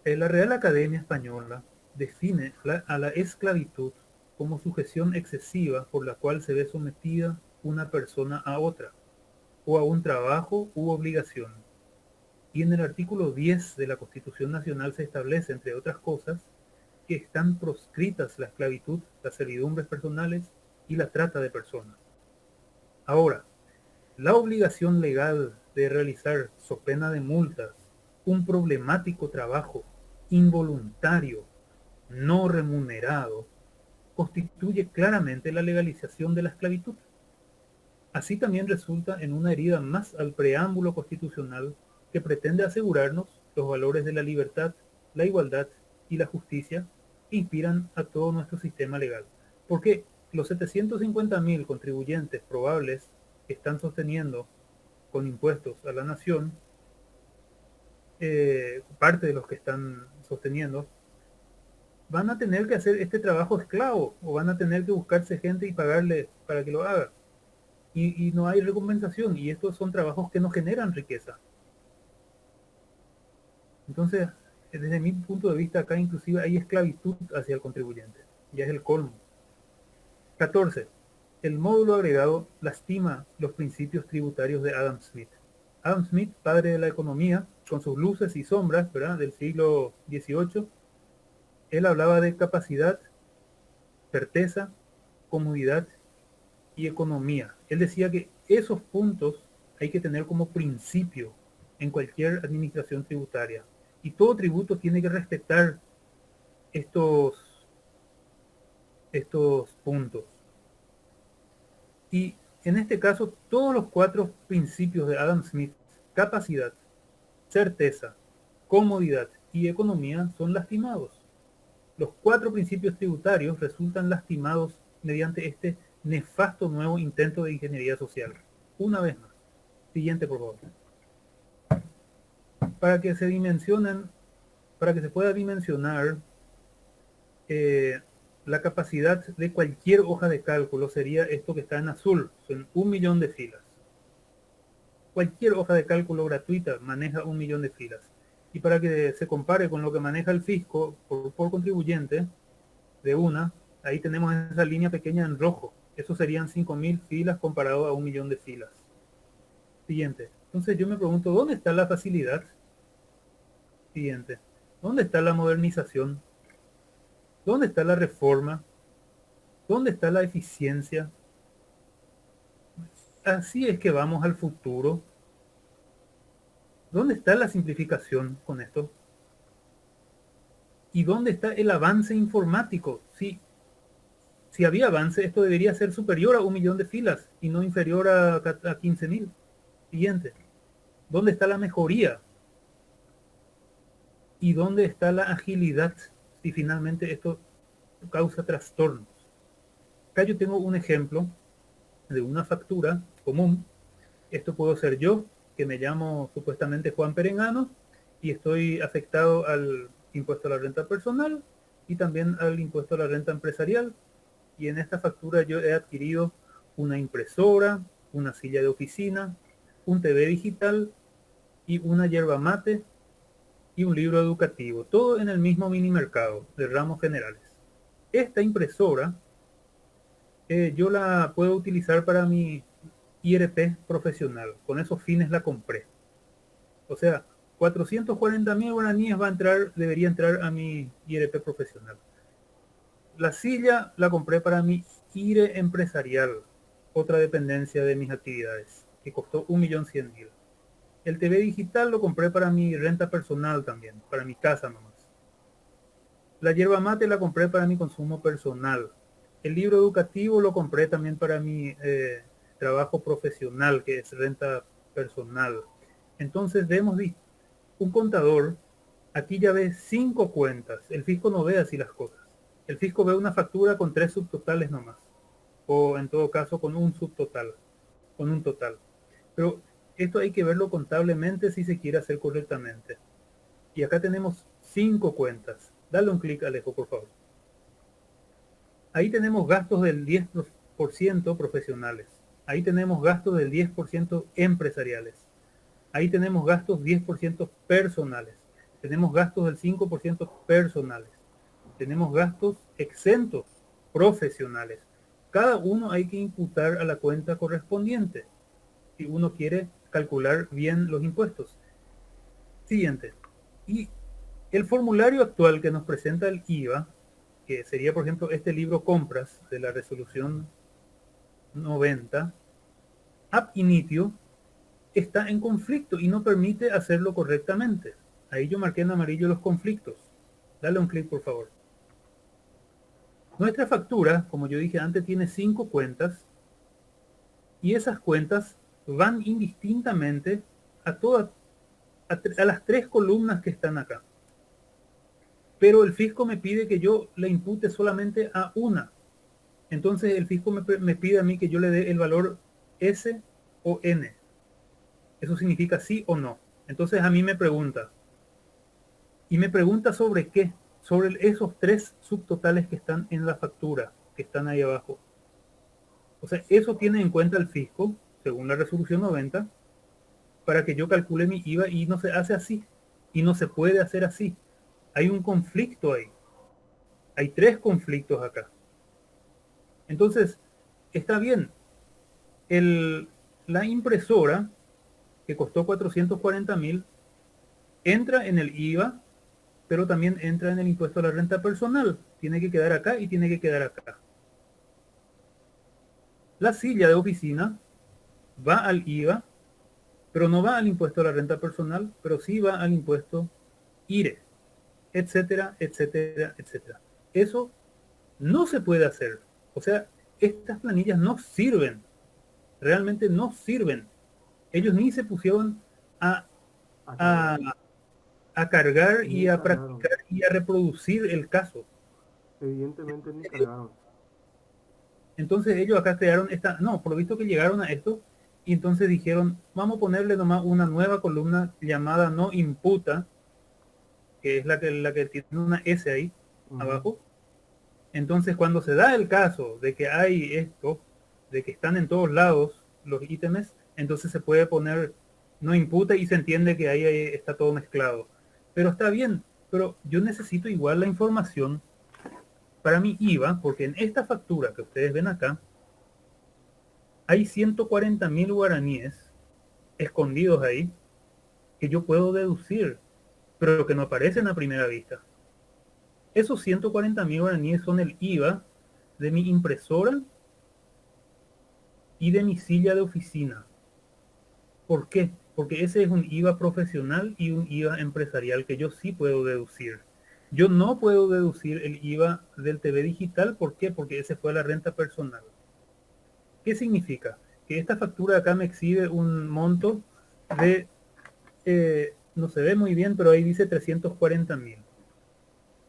B: La Real Academia Española define a la esclavitud como sujeción excesiva por la cual se ve sometida una persona a otra, o a un trabajo u obligación. Y en el artículo 10 de la Constitución Nacional se establece, entre otras cosas, que están proscritas la esclavitud, las servidumbres personales y la trata de personas. Ahora, la obligación legal de realizar, so pena de multas, un problemático trabajo involuntario, no remunerado, constituye claramente la legalización de la esclavitud. Así también resulta en una herida más al preámbulo constitucional que pretende asegurarnos los valores de la libertad, la igualdad y la justicia que inspiran a todo nuestro sistema legal. Porque los 750.000 contribuyentes probables que están sosteniendo con impuestos a la nación, parte de los que están sosteniendo, van a tener que hacer este trabajo esclavo o van a tener que buscarse gente y pagarle para que lo haga. Y no hay recompensación y estos son trabajos que no generan riqueza. Entonces, desde mi punto de vista, acá inclusive hay esclavitud hacia el contribuyente. Ya es el colmo. 14. El módulo agregado lastima los principios tributarios de Adam Smith. Adam Smith, padre de la economía, con sus luces y sombras, ¿verdad?, del siglo XVIII, él hablaba de capacidad, certeza, comodidad y economía. Él decía que esos puntos hay que tener como principio en cualquier administración tributaria. Y todo tributo tiene que respetar estos, estos puntos. Y en este caso, todos los 4 principios de Adam Smith, capacidad, certeza, comodidad y economía, son lastimados. Los 4 principios tributarios resultan lastimados mediante este nefasto nuevo intento de ingeniería social. Una vez más. Siguiente, por favor. Para que se pueda dimensionar la capacidad de cualquier hoja de cálculo sería esto que está en azul, son 1.000.000 de filas. Cualquier hoja de cálculo gratuita maneja 1.000.000 de filas. Y para que se compare con lo que maneja el fisco por contribuyente de una, ahí tenemos esa línea pequeña en rojo. Eso serían 5.000 filas comparado a 1.000.000 de filas. Siguiente. Entonces yo me pregunto, ¿dónde está la facilidad? Siguiente. ¿Dónde está la modernización? ¿Dónde está la reforma? ¿Dónde está la eficiencia? Así es que vamos al futuro. ¿Dónde está la simplificación con esto? ¿Y dónde está el avance informático? Si había avance, esto debería ser superior a 1.000.000 de filas y no inferior a 15.000. Siguiente. ¿Dónde está la mejoría? ¿Y dónde está la agilidad si finalmente esto causa trastornos? Acá yo tengo un ejemplo de una factura común. Esto puedo ser yo, que me llamo supuestamente Juan Perengano y estoy afectado al impuesto a la renta personal y también al impuesto a la renta empresarial. Y en esta factura yo he adquirido una impresora, una silla de oficina, un TV digital y una yerba mate y un libro educativo, todo en el mismo mini mercado de ramos generales. Esta impresora yo la puedo utilizar para mi IRP profesional, con esos fines la compré. O sea, 440.000 guaraníes debería entrar a mi IRP profesional. La silla la compré para mi IRE empresarial, otra dependencia de mis actividades, que costó 1.100.000. El TV digital lo compré para mi renta personal también, para mi casa nomás. La yerba mate la compré para mi consumo personal. El libro educativo lo compré también para mi trabajo profesional, que es renta personal. Entonces vemos un contador, aquí ya ve 5 cuentas. El fisco no ve así las cosas. El fisco ve una factura con 3 subtotales nomás. O en todo caso con un subtotal, con un total. Pero esto hay que verlo contablemente si se quiere hacer correctamente. Y acá tenemos 5 cuentas. Dale un clic, Alejo, por favor. Ahí tenemos gastos del 10% profesionales. Ahí tenemos gastos del 10% empresariales. Ahí tenemos gastos 10% personales. Tenemos gastos del 5% personales. Tenemos gastos exentos profesionales. Cada uno hay que imputar a la cuenta correspondiente si uno quiere calcular bien los impuestos. Siguiente. Y el formulario actual que nos presenta el IVA, que sería, por ejemplo, este libro Compras de la resolución 90, ab initio, está en conflicto y no permite hacerlo correctamente. Ahí yo marqué en amarillo los conflictos. Dale un clic, por favor. Nuestra factura, como yo dije antes, tiene 5 cuentas y esas cuentas van indistintamente a las 3 columnas que están acá. Pero el fisco me pide que yo le impute solamente a una. Entonces el fisco me pide a mí que yo le dé el valor S o N. Eso significa sí o no. Entonces a mí me pregunta. ¿Y me pregunta sobre qué? Sobre esos 3 subtotales que están en la factura, que están ahí abajo. O sea, eso tiene en cuenta el fisco, según la resolución 90, para que yo calcule mi IVA y no se hace así. Y no se puede hacer así. Hay un conflicto ahí. Hay 3 conflictos acá. Entonces, está bien. La impresora, que costó 440.000, entra en el IVA, pero también entra en el impuesto a la renta personal. Tiene que quedar acá y tiene que quedar acá. La silla de oficina va al IVA, pero no va al impuesto a la renta personal, pero sí va al impuesto IRE, etcétera, etcétera, etcétera. Eso no se puede hacer. O sea, estas planillas no sirven. Realmente no sirven. Ellos ni se pusieron a cargar y a practicar y a reproducir el caso.
A: Evidentemente ni cargaron.
B: Entonces ellos acá crearon esta, no, por lo visto que llegaron a esto, y entonces dijeron, vamos a ponerle nomás una nueva columna llamada no imputa, que es la que tiene una S ahí
A: Ujú.
B: abajo. Entonces cuando se da el caso de que hay esto, de que están en todos lados los ítems, entonces se puede poner no imputa y se entiende que ahí está todo mezclado. Pero está bien, pero yo necesito igual la información para mi IVA, porque en esta factura que ustedes ven acá, hay 140.000 guaraníes escondidos ahí que yo puedo deducir, pero que no aparecen a primera vista. Esos 140.000 guaraníes son el IVA de mi impresora y de mi silla de oficina. ¿Por qué? Porque ese es un IVA profesional y un IVA empresarial que yo sí puedo deducir. Yo no puedo deducir el IVA del TV digital. ¿Por qué? Porque ese fue la renta personal. ¿Qué significa? Que esta factura acá me exhibe un monto de, no se ve muy bien, pero ahí dice 340.000.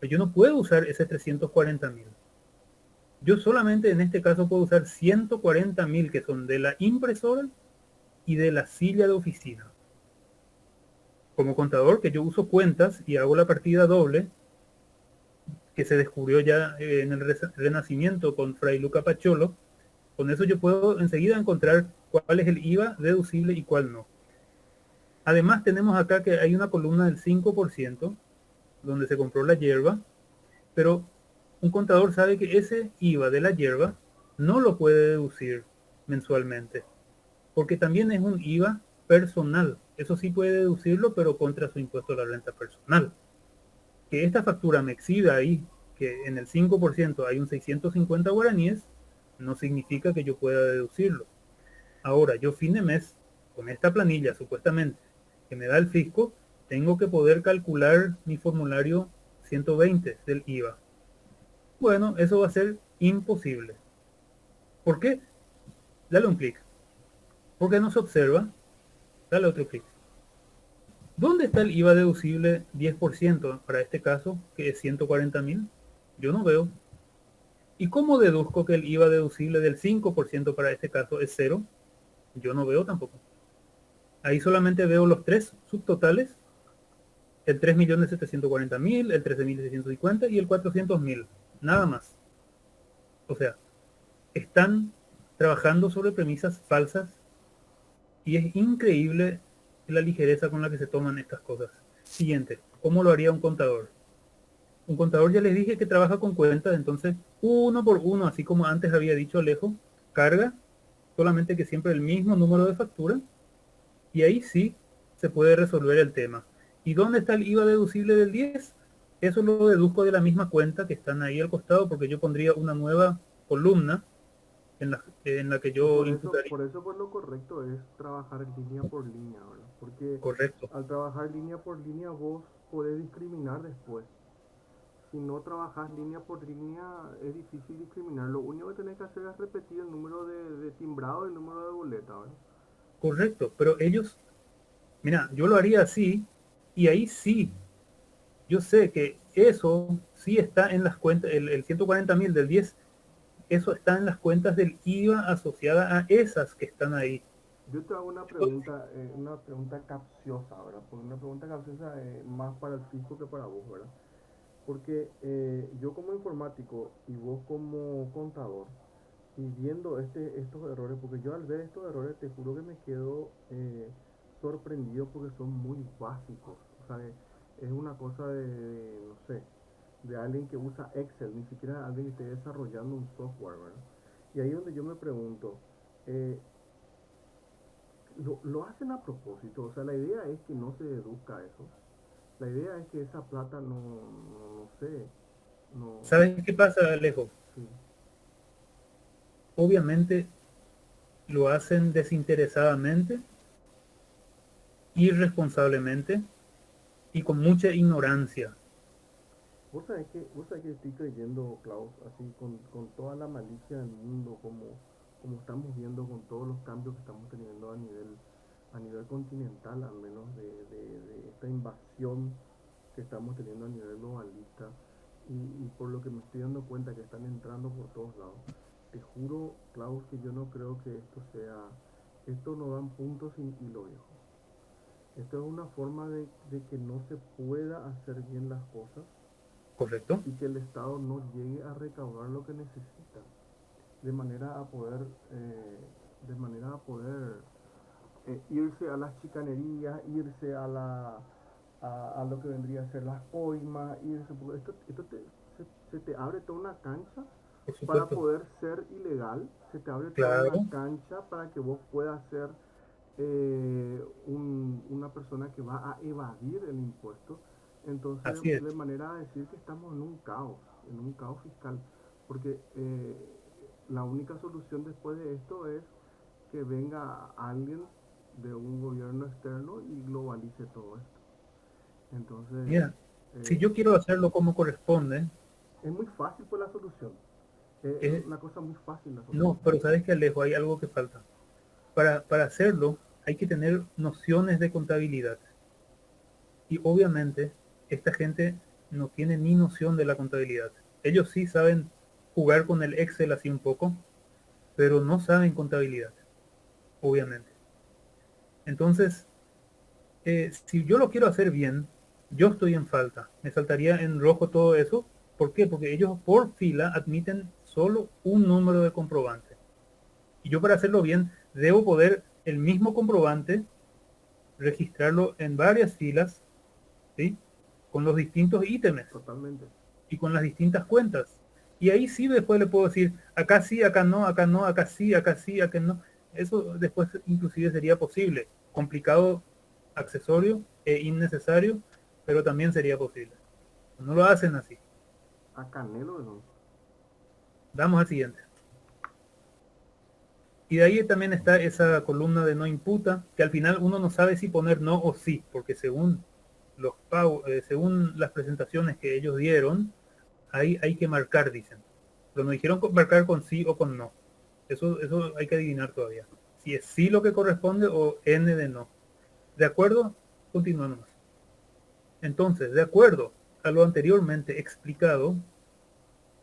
B: Yo no puedo usar ese 340.000. Yo solamente en este caso puedo usar 140.000 que son de la impresora y de la silla de oficina. Como contador, que yo uso cuentas y hago la partida doble, que se descubrió ya en el Renacimiento con Fray Luca Paciolo, con eso yo puedo enseguida encontrar cuál es el IVA deducible y cuál no. Además tenemos acá que hay una columna del 5% donde se compró la hierba, pero un contador sabe que ese IVA de la hierba no lo puede deducir mensualmente, porque también es un IVA personal. Eso sí puede deducirlo, pero contra su impuesto a la renta personal. Que esta factura me exhiba ahí, que en el 5% hay un 650 guaraníes, no significa que yo pueda deducirlo. Ahora, yo fin de mes, con esta planilla supuestamente que me da el fisco, tengo que poder calcular mi formulario 120 del IVA. Bueno, eso va a ser imposible. ¿Por qué? Dale un clic. Porque no se observa. Dale otro clic. ¿Dónde está el IVA deducible 10% para este caso, que es 140.000? Yo no veo. ¿Y cómo deduzco que el IVA deducible del 5% para este caso es cero? Yo no veo tampoco. Ahí solamente veo los tres subtotales, el 3.740.000, el 13.650 y el 400.000. Nada más. O sea, están trabajando sobre premisas falsas y es increíble la ligereza con la que se toman estas cosas. Siguiente, ¿cómo lo haría un contador? Un contador ya les dije que trabaja con cuentas, entonces uno por uno, así como antes había dicho Alejo, carga, solamente que siempre el mismo número de factura, y ahí sí se puede resolver el tema. ¿Y dónde está el IVA deducible del 10? Eso lo deduzco de la misma cuenta que están ahí al costado, porque yo pondría una nueva columna en la que
A: Y
B: yo imputaría.
A: por eso pues lo correcto es trabajar línea por línea, ¿verdad? Porque
B: Correcto.
A: al trabajar línea por línea vos podés discriminar después. Si no trabajas línea por línea es difícil discriminar. Lo único que tenés que hacer es repetir el número de timbrado y el número de boleta, ¿verdad?
B: Correcto, pero ellos, mira, yo lo haría así y ahí sí, yo sé que eso sí está en las cuentas, el 140.000 del 10, eso está en las cuentas del IVA asociada a esas que están ahí.
A: Yo te hago una pregunta capciosa, ¿verdad? Porque una pregunta capciosa más para el fisco que para vos, ¿verdad? Porque yo como informático y vos como contador, y viendo estos errores, porque yo al ver estos errores te juro que me quedo sorprendido porque son muy básicos. O sea, es una cosa no sé, de alguien que usa Excel, ni siquiera alguien que esté desarrollando un software, ¿verdad? Y ahí es donde yo me pregunto, eh, lo hacen a propósito, o sea, la idea es que no se deduzca eso. La idea es que esa plata no sé, no,
B: ¿Sabes qué pasa, Alejo?
A: sí.
B: Obviamente lo hacen desinteresadamente, irresponsablemente y con mucha ignorancia.
A: Vos sabés que estoy creyendo, Klaus, así con toda la malicia del mundo, como estamos viendo con todos los cambios que estamos teniendo a nivel continental, al menos de esta invasión que estamos teniendo a nivel globalista, y por lo que me estoy dando cuenta que están entrando por todos lados. te juro, Klaus, que yo no creo que esto no dan puntos sin hilo, viejo. Esto es una forma de que no se pueda hacer bien las cosas
B: ¿correcto?
A: y que el Estado no llegue a recaudar lo que necesita, de manera a poder, eh, de manera a poder irse a las chicanerías, irse a lo que vendría a ser las coimas, irse, porque se te abre toda una cancha
B: Por
A: para
B: supuesto.
A: poder ser ilegal, se te abre toda una
B: Claro,
A: cancha para que vos puedas ser una persona que va a evadir el impuesto. Entonces,
B: así es.
A: de manera a decir que estamos en un caos fiscal, porque la única solución después de esto es que venga alguien de un gobierno externo y globalice todo esto. Entonces,
B: Mira, si
A: eh,
B: yo quiero hacerlo como corresponde,
A: es muy fácil pues la solución. Es
B: eh,
A: una cosa muy fácil la
B: no,
A: solución.
B: pero sabes que Alejo, hay algo que falta. Para hacerlo hay que tener nociones de contabilidad. Y obviamente esta gente no tiene ni noción de la contabilidad. Ellos sí saben jugar con el Excel así un poco, pero no saben contabilidad, obviamente. Entonces, si yo lo quiero hacer bien, yo estoy en falta. Me saltaría en rojo todo eso. ¿Por qué? Porque ellos por fila admiten solo un número de comprobante. Y yo para hacerlo bien, debo poder el mismo comprobante registrarlo en varias filas, ¿sí? Con los distintos ítems
A: Totalmente.
B: y con las distintas cuentas. Y ahí sí después le puedo decir, acá sí, acá no, acá no, acá sí, acá sí, acá no. Eso después inclusive sería posible. Complicado, accesorio e innecesario, pero también sería posible. No lo hacen así.
A: A Canelo no.
B: Vamos al siguiente. Y de ahí también está esa columna de no imputa, que al final uno no sabe si poner no o sí, porque según según las presentaciones que ellos dieron, ahí hay que marcar, dicen. Pero nos dijeron marcar con sí o con no. Eso hay que adivinar todavía. Si es sí lo que corresponde o n de no. ¿De acuerdo? Continuamos. Entonces, de acuerdo a lo anteriormente explicado,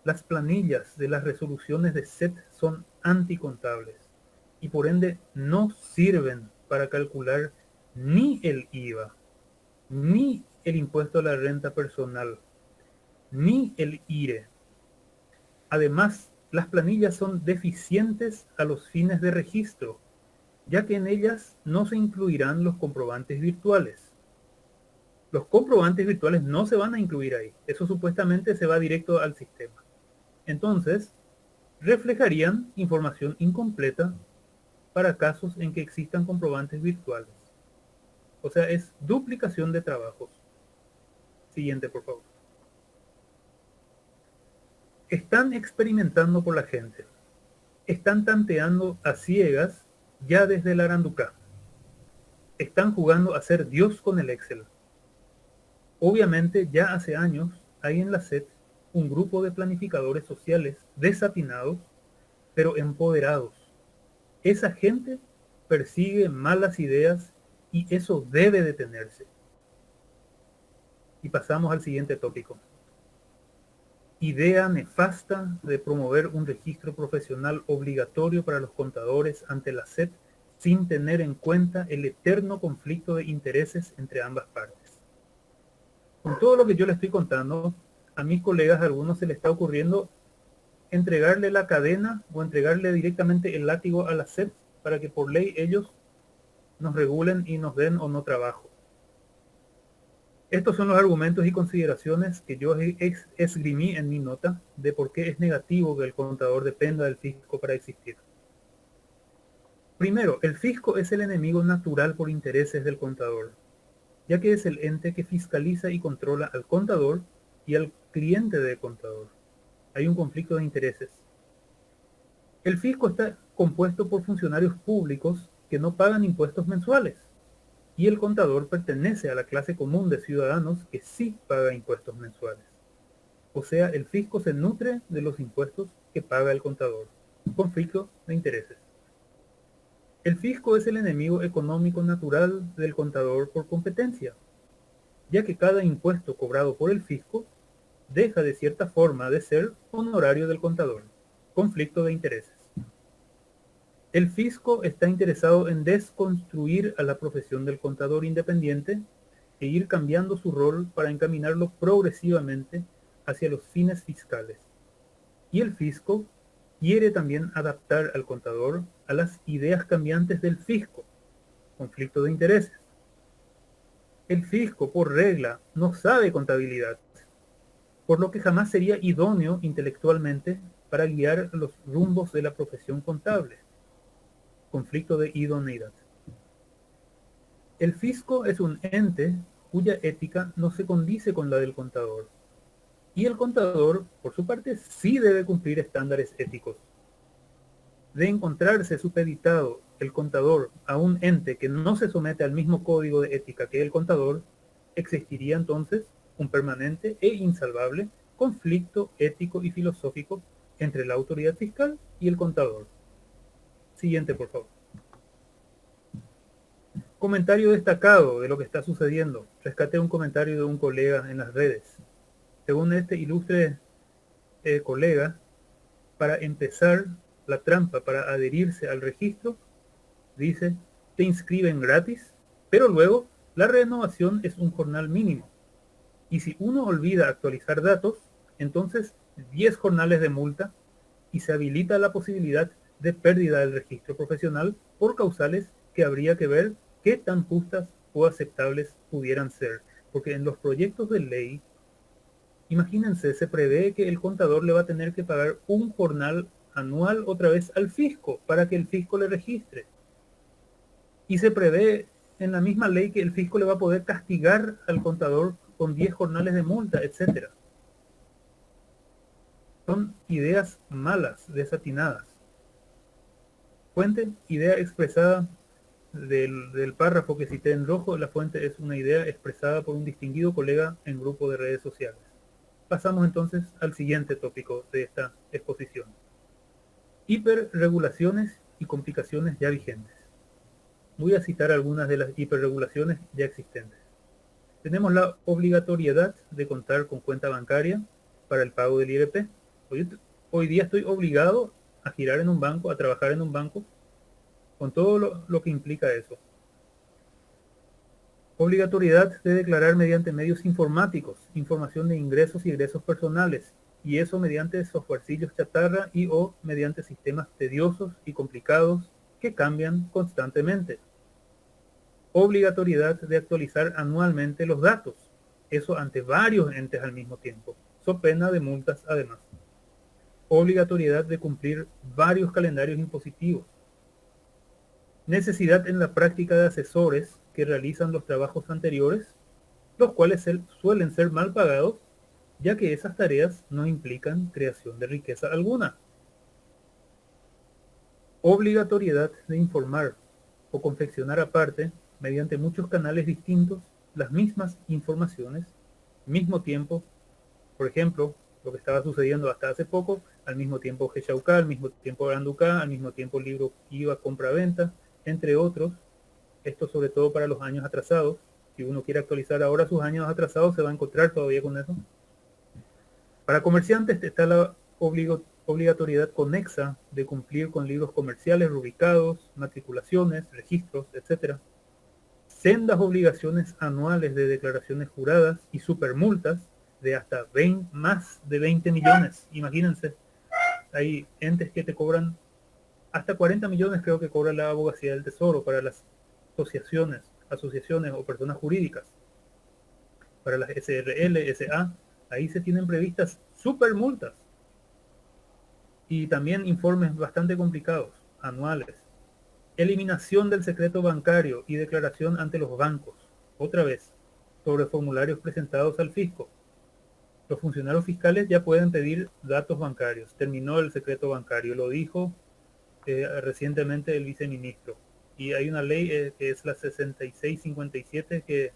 B: las planillas de las resoluciones de SET son anticontables y por ende no sirven para calcular ni el IVA, ni el impuesto a la renta personal, ni el IRE. Además, las planillas son deficientes a los fines de registro, ya que en ellas no se incluirán los comprobantes virtuales. Los comprobantes virtuales no se van a incluir ahí. Eso supuestamente se va directo al sistema. Entonces, reflejarían información incompleta para casos en que existan comprobantes virtuales. O sea, es duplicación de trabajos. Siguiente, por favor. Están experimentando por la gente. Están tanteando a ciegas ya desde la Aranduca. Están jugando a ser Dios con el Excel. Obviamente, ya hace años hay en la SET un grupo de planificadores sociales desatinados, pero empoderados. Esa gente persigue malas ideas y eso debe detenerse. Y pasamos al siguiente tópico. Idea nefasta de promover un registro profesional obligatorio para los contadores ante la SET sin tener en cuenta el eterno conflicto de intereses entre ambas partes. Con todo lo que yo le estoy contando, a mis colegas a algunos se les está ocurriendo entregarle la cadena o entregarle directamente el látigo a la SET para que por ley ellos nos regulen y nos den o no trabajo. Estos son los argumentos y consideraciones que yo esgrimí en mi nota de por qué es negativo que el contador dependa del fisco para existir. Primero, el fisco es el enemigo natural por intereses del contador, ya que es el ente que fiscaliza y controla al contador y al cliente del contador. Hay un conflicto de intereses. El fisco está compuesto por funcionarios públicos que no pagan impuestos mensuales, y el contador pertenece a la clase común de ciudadanos que sí paga impuestos mensuales. O sea, el fisco se nutre de los impuestos que paga el contador. Conflicto de intereses. El fisco es el enemigo económico natural del contador por competencia, ya que cada impuesto cobrado por el fisco deja de cierta forma de ser honorario del contador. conflicto de intereses. El fisco está interesado en desconstruir a la profesión del contador independiente e ir cambiando su rol para encaminarlo progresivamente hacia los fines fiscales. Y el fisco quiere también adaptar al contador a las ideas cambiantes del fisco, conflicto de intereses. El fisco, por regla, no sabe contabilidad, por lo que jamás sería idóneo intelectualmente para guiar los rumbos de la profesión contable, conflicto de idoneidad. El fisco es un ente cuya ética no se condice con la del contador, y el contador, por su parte, sí debe cumplir estándares éticos. De encontrarse supeditado el contador a un ente que no se somete al mismo código de ética que el contador, existiría entonces un permanente e insalvable conflicto ético y filosófico entre la autoridad fiscal y el contador. Siguiente, por favor. Comentario destacado de lo que está sucediendo. Rescaté un comentario de un colega en las redes. Según este ilustre colega, para empezar la trampa para adherirse al registro, dice, te inscriben gratis, pero luego la renovación es un jornal mínimo. Y si uno olvida actualizar datos, entonces 10 jornales de multa y se habilita la posibilidad de pérdida del registro profesional por causales que habría que ver qué tan justas o aceptables pudieran ser. Porque en los proyectos de ley, imagínense, se prevé que el contador le va a tener que pagar un jornal anual otra vez al fisco para que el fisco le registre. Y se prevé en la misma ley que el fisco le va a poder castigar al contador con 10 jornales de multa, etcétera. Son ideas malas, desatinadas. Fuente, idea expresada del párrafo que cité en rojo. La fuente es una idea expresada por un distinguido colega en grupo de redes sociales. Pasamos entonces al siguiente tópico de esta exposición. Hiperregulaciones y complicaciones ya vigentes. Voy a citar algunas de las hiperregulaciones ya existentes. Tenemos la obligatoriedad de contar con cuenta bancaria para el pago del IRP. Hoy día estoy obligado a girar en un banco, a trabajar en un banco, con todo lo que implica eso. Obligatoriedad de declarar mediante medios informáticos, información de ingresos y egresos personales, y eso mediante softwarecillos chatarra y o mediante sistemas tediosos y complicados que cambian constantemente. Obligatoriedad de actualizar anualmente los datos, eso ante varios entes al mismo tiempo, so pena de multas además. Obligatoriedad de cumplir varios calendarios impositivos. Necesidad en la práctica de asesores que realizan los trabajos anteriores, los cuales suelen ser mal pagados, ya que esas tareas no implican creación de riqueza alguna. Obligatoriedad de informar o confeccionar aparte, mediante muchos canales distintos, las mismas informaciones, mismo tiempo. Por ejemplo, lo que estaba sucediendo hasta hace poco, al mismo tiempo Geshauká, al mismo tiempo Aranduká, al mismo tiempo libro IVA, compra-venta, entre otros. Esto sobre todo para los años atrasados. Si uno quiere actualizar ahora sus años atrasados, se va a encontrar todavía con eso. Para comerciantes está la obligatoriedad conexa de cumplir con libros comerciales rubricados, matriculaciones, registros, etc. Sendas obligaciones anuales de declaraciones juradas y supermultas de hasta más de 20 millones. Imagínense, hay entes que te cobran hasta 40 millones, creo que cobra la abogacía del tesoro para las asociaciones o personas jurídicas. Para las SRL, SA, ahí se tienen previstas supermultas. Y también informes bastante complicados, anuales. Eliminación del secreto bancario y declaración ante los bancos. Otra vez, sobre formularios presentados al fisco. Los funcionarios fiscales ya pueden pedir datos bancarios. Terminó el secreto bancario, lo dijo recientemente el viceministro. Y hay una ley que es la 6657 que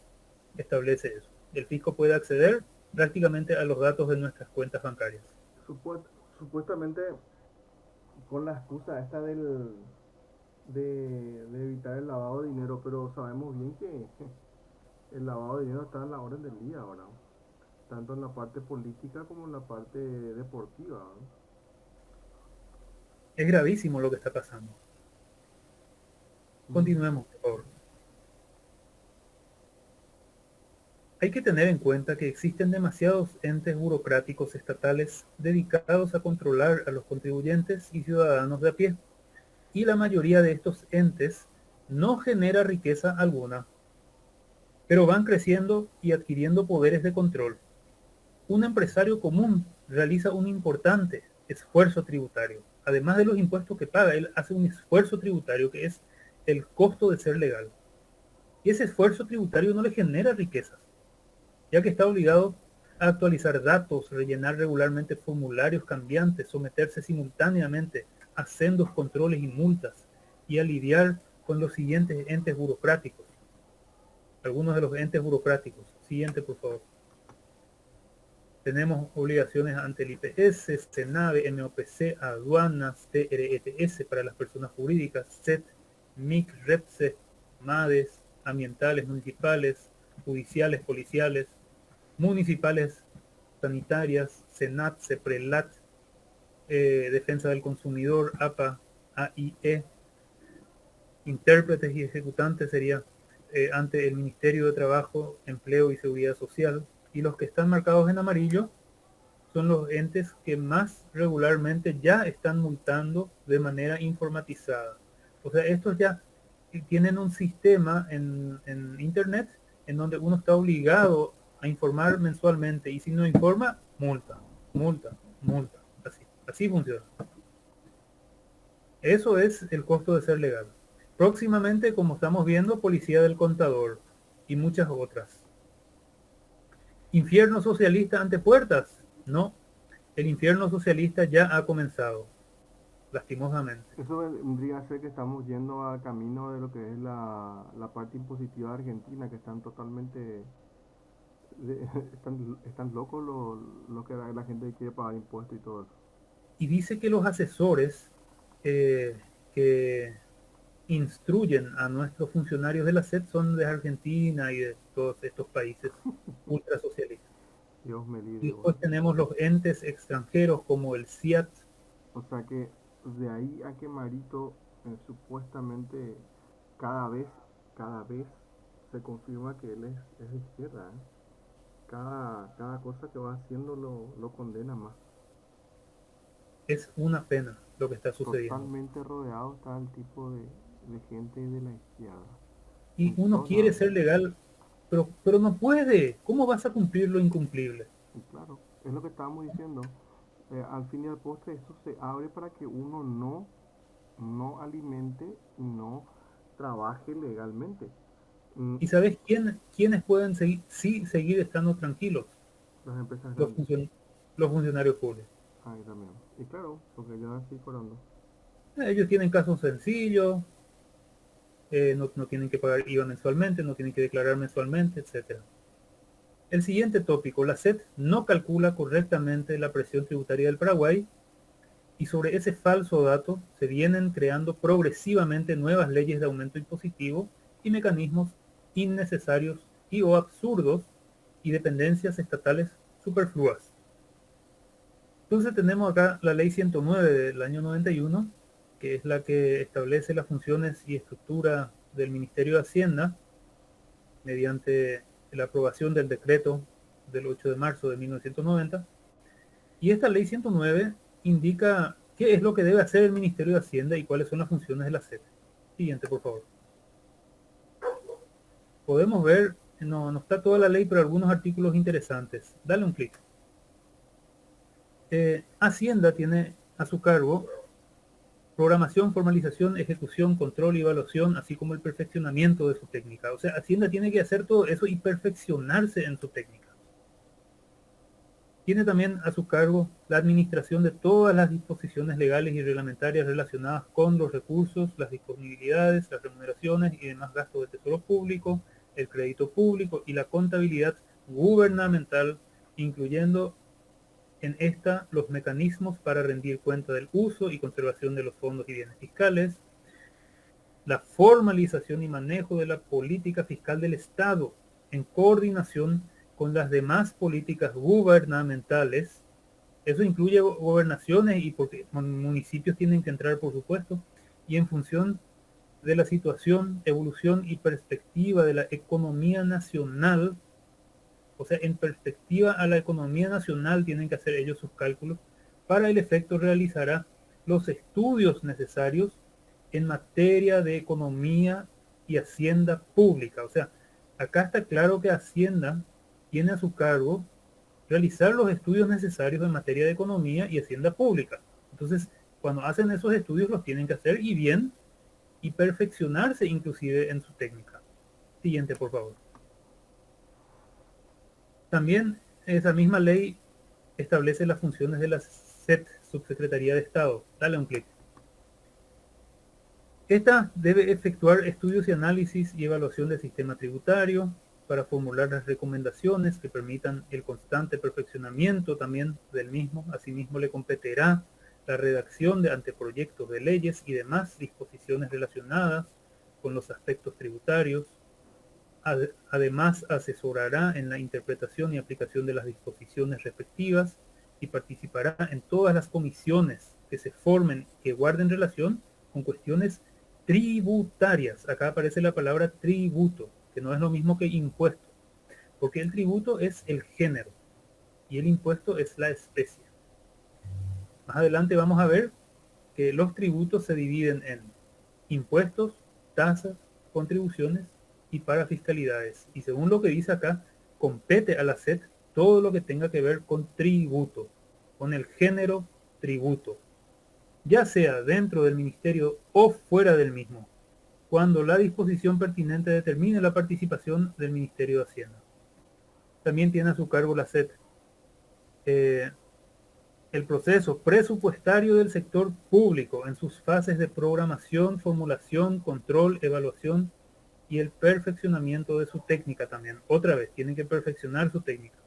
B: establece eso. El fisco puede acceder prácticamente a los datos de nuestras cuentas bancarias.
A: Supuestamente con la excusa esta de evitar el lavado de dinero, pero sabemos bien que el lavado de dinero está en la orden del día ahora, tanto en la parte política como en la parte deportiva, ¿no?
B: Es gravísimo lo que está pasando. Continuemos, por favor. Hay que tener en cuenta que existen demasiados entes burocráticos estatales dedicados a controlar a los contribuyentes y ciudadanos de a pie, y la mayoría de estos entes no genera riqueza alguna, pero van creciendo y adquiriendo poderes de control. Un empresario común realiza un importante esfuerzo tributario. Además de los impuestos que paga, él hace un esfuerzo tributario que es el costo de ser legal. Y ese esfuerzo tributario no le genera riquezas, ya que está obligado a actualizar datos, rellenar regularmente formularios cambiantes, someterse simultáneamente a sendos controles y multas, y a lidiar con los siguientes entes burocráticos. Algunos de los entes burocráticos. Siguiente, por favor. Tenemos obligaciones ante el IPS, CENAVE, MOPC, aduanas, TRETS para las personas jurídicas, SET, MIC, REPSE, MADES, ambientales, municipales, judiciales, policiales, municipales, sanitarias, SENAT, CEPRELAT, Defensa del Consumidor, APA, AIE, intérpretes y ejecutantes sería ante el Ministerio de Trabajo, Empleo y Seguridad Social, y los que están marcados en amarillo son los entes que más regularmente ya están multando de manera informatizada. O sea, estos ya tienen un sistema en internet en donde uno está obligado a informar mensualmente, y si no informa, multa, multa, multa. Así funciona. Eso es el costo de ser legal. Próximamente, como estamos viendo, Policía del Contador y muchas otras. ¿Infierno socialista ante puertas? No, el infierno socialista ya ha comenzado, lastimosamente.
A: Eso vendría a ser que estamos yendo a camino de lo que es la parte impositiva de Argentina, que están totalmente, están locos lo que la gente quiere pagar impuestos y todo eso.
B: Y dice que los asesores que instruyen a nuestros funcionarios de la SED son de Argentina y de todos estos países ultrasocialistas.
A: Dios me libre.
B: Y después tenemos los entes extranjeros como el CIAT.
A: O sea que de ahí a que Marito supuestamente cada vez se confirma que él es de izquierda. Cada cosa que va haciendo lo condena más.
B: Es una pena lo que está sucediendo.
A: Totalmente rodeado está el tipo de gente de la izquierda.
B: Y uno quiere ser legal, pero no puede. ¿Cómo vas a cumplir lo incumplible?
A: Y claro, es lo que estábamos diciendo. Al fin y al postre esto se abre para que uno no alimente y no trabaje legalmente.
B: ¿Y sabes quiénes pueden seguir estando tranquilos?
A: Las empresas
B: Los,
A: grandes.
B: los funcionarios públicos.
A: Ahí también. Y claro, porque ya estoy cobrando.
B: Ellos tienen casos sencillos, no tienen que pagar IVA mensualmente, no tienen que declarar mensualmente, etc. El siguiente tópico, la SED no calcula correctamente la presión tributaria del Paraguay, y sobre ese falso dato se vienen creando progresivamente nuevas leyes de aumento impositivo y mecanismos innecesarios y o absurdos y dependencias estatales superfluas. Entonces tenemos acá la ley 109 del año 91, que es la que establece las funciones y estructura del Ministerio de Hacienda mediante la aprobación del decreto del 8 de marzo de 1990. Y esta ley 109 indica qué es lo que debe hacer el Ministerio de Hacienda y cuáles son las funciones de la SED. Siguiente, por favor. Podemos ver, no está toda la ley, pero algunos artículos interesantes. Dale un clic. Hacienda tiene a su cargo programación, formalización, ejecución, control y evaluación, así como el perfeccionamiento de su técnica. O sea, Hacienda tiene que hacer todo eso y perfeccionarse en su técnica. Tiene también a su cargo la administración de todas las disposiciones legales y reglamentarias relacionadas con los recursos, las disponibilidades, las remuneraciones y demás gastos de tesoro público, el crédito público y la contabilidad gubernamental, incluyendo en esta los mecanismos para rendir cuenta del uso y conservación de los fondos y bienes fiscales, la formalización y manejo de la política fiscal del Estado en coordinación con las demás políticas gubernamentales, Eso incluye gobernaciones y porque municipios tienen que entrar, por supuesto, y en función de la situación, evolución y perspectiva de la economía nacional, o sea, en perspectiva a la economía nacional tienen que hacer ellos sus cálculos. Para el efecto realizará los estudios necesarios en materia de economía y hacienda pública. O sea, acá está claro que Hacienda tiene a su cargo realizar los estudios necesarios en materia de economía y hacienda pública. Entonces, cuando hacen esos estudios los tienen que hacer y bien y perfeccionarse inclusive en su técnica. Siguiente, por favor. También esa misma ley establece las funciones de la SET, Subsecretaría de Estado. Dale un clic. Esta debe efectuar estudios y análisis y evaluación del sistema tributario para formular las recomendaciones que permitan el constante perfeccionamiento también del mismo. Asimismo, le competirá la redacción de anteproyectos de leyes y demás disposiciones relacionadas con los aspectos tributarios. Además, asesorará en la interpretación y aplicación de las disposiciones respectivas y participará en todas las comisiones que se formen que guarden relación con cuestiones tributarias. Acá aparece la palabra tributo, que no es lo mismo que impuesto, porque el tributo es el género y el impuesto es la especie. Más adelante vamos a ver que los tributos se dividen en impuestos, tasas, contribuciones y parafiscalidades. Y según lo que dice acá, compete a la SET todo lo que tenga que ver con tributo, con el género tributo, ya sea dentro del ministerio o fuera del mismo, cuando la disposición pertinente determine la participación del Ministerio de Hacienda. También tiene a su cargo la SET el proceso presupuestario del sector público en sus fases de programación, formulación, control, evaluación y el perfeccionamiento de su técnica también. Otra vez, tienen que perfeccionar su técnica.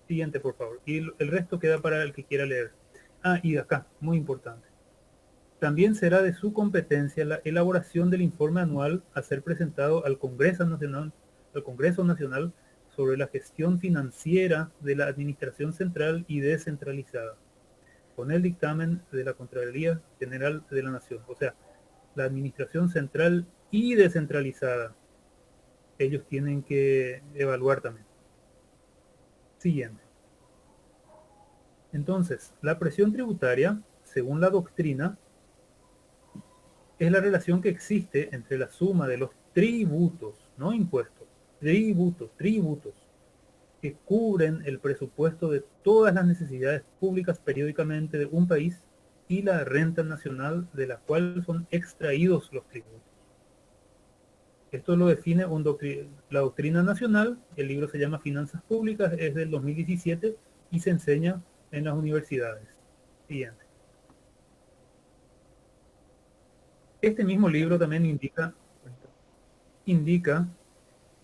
B: Siguiente, por favor. Y el resto queda para el que quiera leer. Y acá, muy importante. También será de su competencia la elaboración del informe anual a ser presentado al Congreso Nacional sobre la gestión financiera de la Administración Central y Descentralizada, con el dictamen de la Contraloría General de la Nación. O sea, la Administración Central y Descentralizada, ellos tienen que evaluar también. Siguiente. Entonces, la presión tributaria, según la doctrina, es la relación que existe entre la suma de los tributos, no impuestos, tributos, que cubren el presupuesto de todas las necesidades públicas periódicamente de un país y la renta nacional de la cual son extraídos los tributos. Esto lo define la doctrina nacional, el libro se llama Finanzas Públicas, es del 2017 y se enseña en las universidades. Siguiente. Este mismo libro también indica